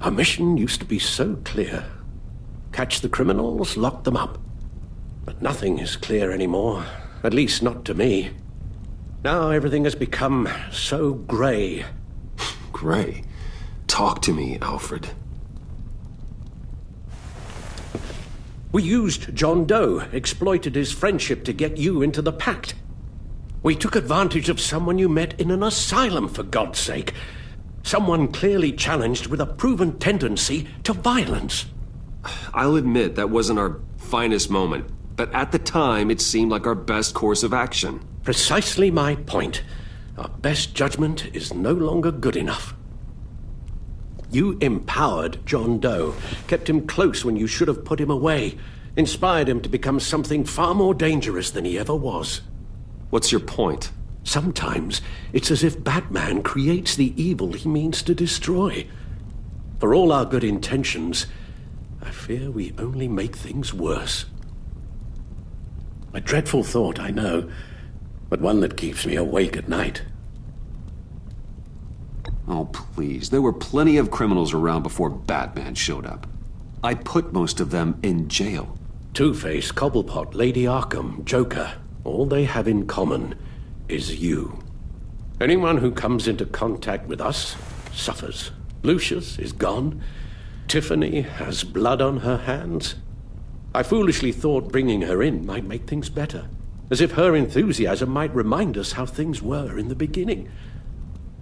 C: Our mission used to be so clear. Catch the criminals, lock them up. But nothing is clear anymore. At least not to me. Now everything has become so grey.
J: Grey? Talk to me, Alfred.
C: We used John Doe, exploited his friendship to get you into the pact. We took advantage of someone you met in an asylum, for God's sake. Someone clearly challenged with a proven tendency to violence.
J: I'll admit that wasn't our finest moment, but at the time it seemed like our best course of action.
C: Precisely my point. Our best judgment is no longer good enough. You empowered John Doe, kept him close when you should have put him away, inspired him to become something far more dangerous than he ever was.
J: What's your point?
C: Sometimes it's as if Batman creates the evil he means to destroy. For all our good intentions, I fear we only make things worse. A dreadful thought, I know, but one that keeps me awake at night.
J: Oh, please. There were plenty of criminals around before Batman showed up. I put most of them in jail.
C: Two-Face, Cobblepot, Lady Arkham, Joker, all they have in common is you. Anyone who comes into contact with us suffers. Lucius is gone. Tiffany has blood on her hands. I foolishly thought bringing her in might make things better, as if her enthusiasm might remind us how things were in the beginning.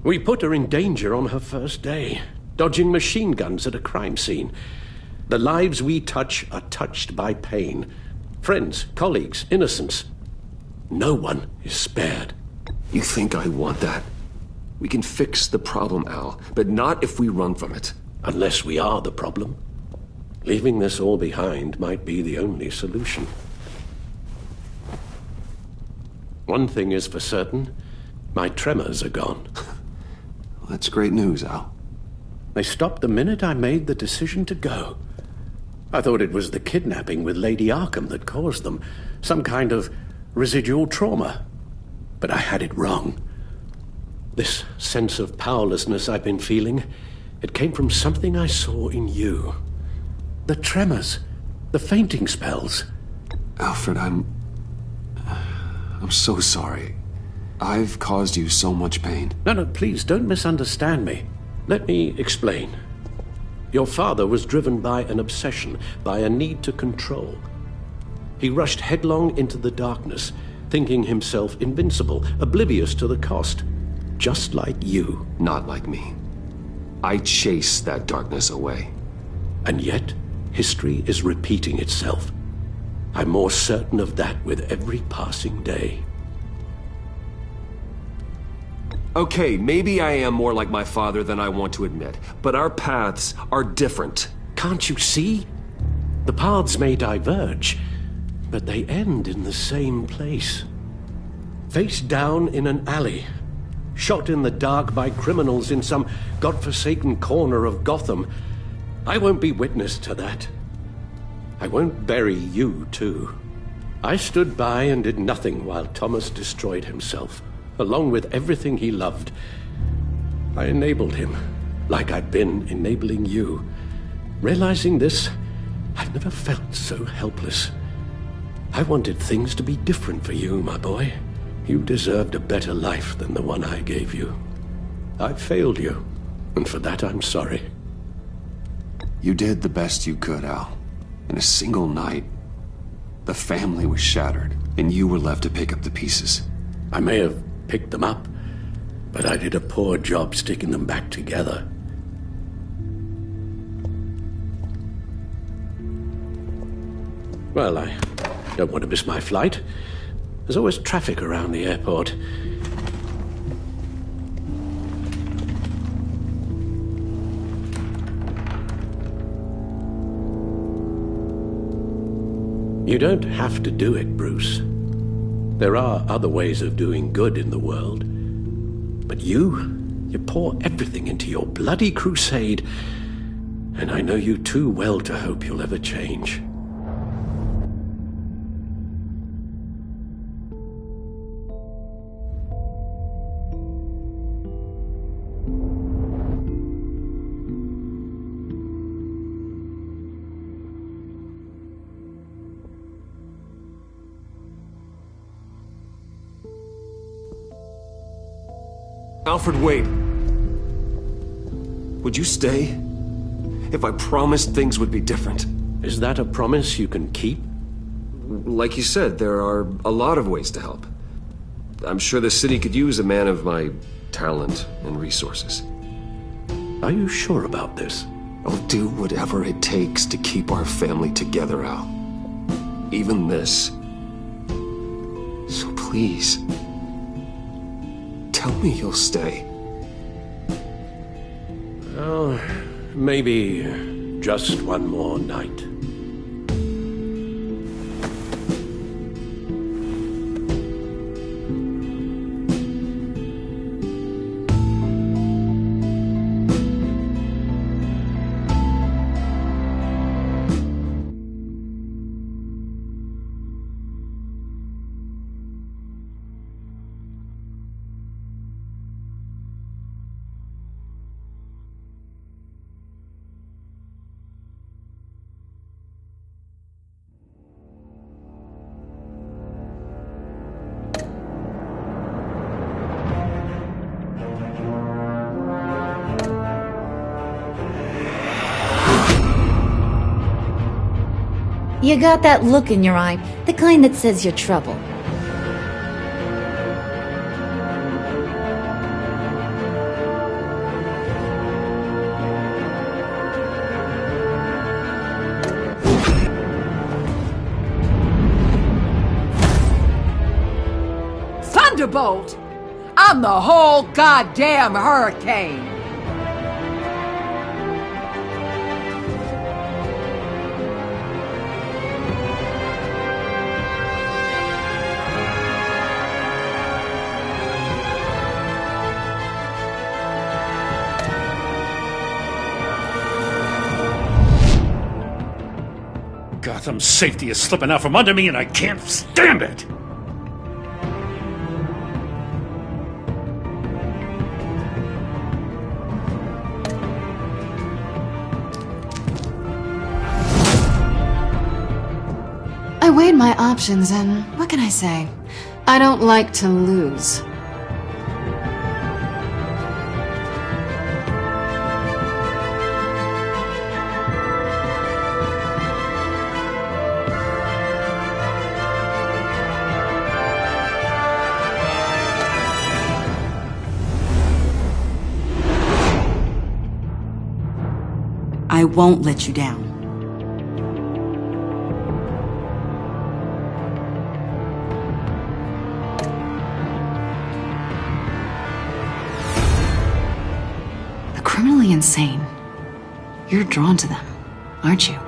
C: We put her in danger on her first day, dodging machine guns at a crime scene. The lives we touch are touched by pain. Friends, colleagues, innocents. No one is spared.
J: You think I want that? We can fix the problem, Al, but not if we run from it.
C: Unless we are the problem. Leaving this all behind might be the only solution. One thing is for certain, my tremors are gone.
J: That's great news, Al.
C: They stopped the minute I made the decision to go. I thought it was the kidnapping with Lady Arkham that caused them, some kind of residual trauma. But I had it wrong. This sense of powerlessness I've been feeling, it came from something I saw in you. The tremors, the fainting spells.
J: Alfred, I'm so sorry. I've caused you so much pain.
C: No, please, don't misunderstand me. Let me explain. Your father was driven by an obsession, by a need to control. He rushed headlong into the darkness, thinking himself invincible, oblivious to the cost. Just like you.
J: Not like me. I chased that darkness away.
C: And yet, history is repeating itself. I'm more certain of that with every passing day.
J: Okay, maybe I am more like my father than I want to admit, but our paths are different.
C: Can't you see? The paths may diverge, but they end in the same place. Face down in an alley, shot in the dark by criminals in some godforsaken corner of Gotham. I won't be witness to that. I won't bury you, too. I stood by and did nothing while Thomas destroyed himself, along with everything he loved. I enabled him, like I'd been enabling you. Realizing this, I've never felt so helpless. I wanted things to be different for you, my boy. You deserved a better life than the one I gave you. I failed you, and for that I'm sorry.
J: You did the best you could, Al. In a single night, the family was shattered, and you were left to pick up the pieces.
C: I may have picked them up, but I did a poor job sticking them back together. Well, I don't want to miss my flight. There's always traffic around the airport. You don't have to do it, Bruce. There are other ways of doing good in the world. But you pour everything into your bloody crusade, and I know you too well to hope you'll ever change.
J: Alfred, wait. Would you stay? If I promised things would be different.
C: Is that a promise you can keep?
J: Like you said, there are a lot of ways to help. I'm sure the city could use a man of my talent and resources.
C: Are you sure about this?
J: I'll do whatever it takes to keep our family together, Al. Even this. So please, tell me you'll stay.
C: Well, maybe just one more night.
L: You got that look in your eye, the kind that says you're trouble.
K: Thunderbolt! I'm the whole goddamn hurricane!
U: Gotham's safety is slipping out from under me and I can't stand it!
G: I weighed my options and what can I say? I don't like to lose.
Q: I won't let you down.
G: The criminally insane. You're drawn to them, aren't you?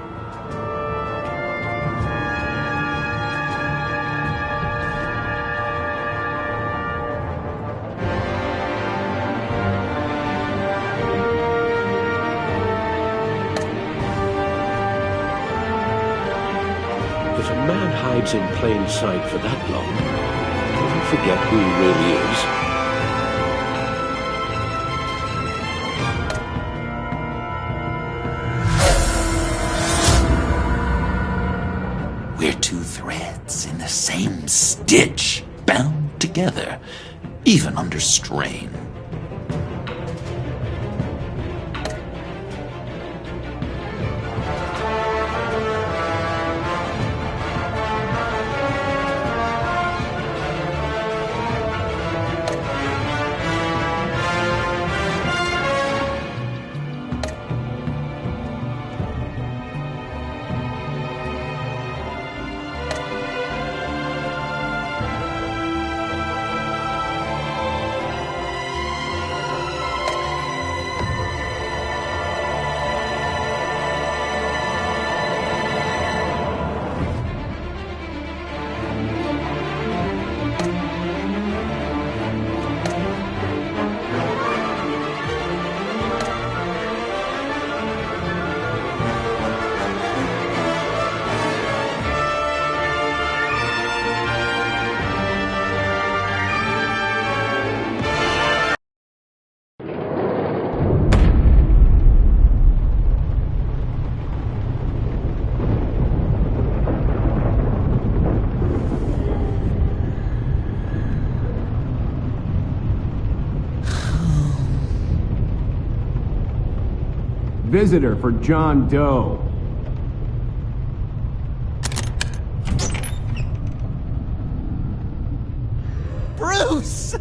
C: If a man hides in plain sight for that long, does he forget who he really
H: is? We're two threads in the same stitch, bound together, even under strain.
D: Visitor for John Doe.
H: Bruce!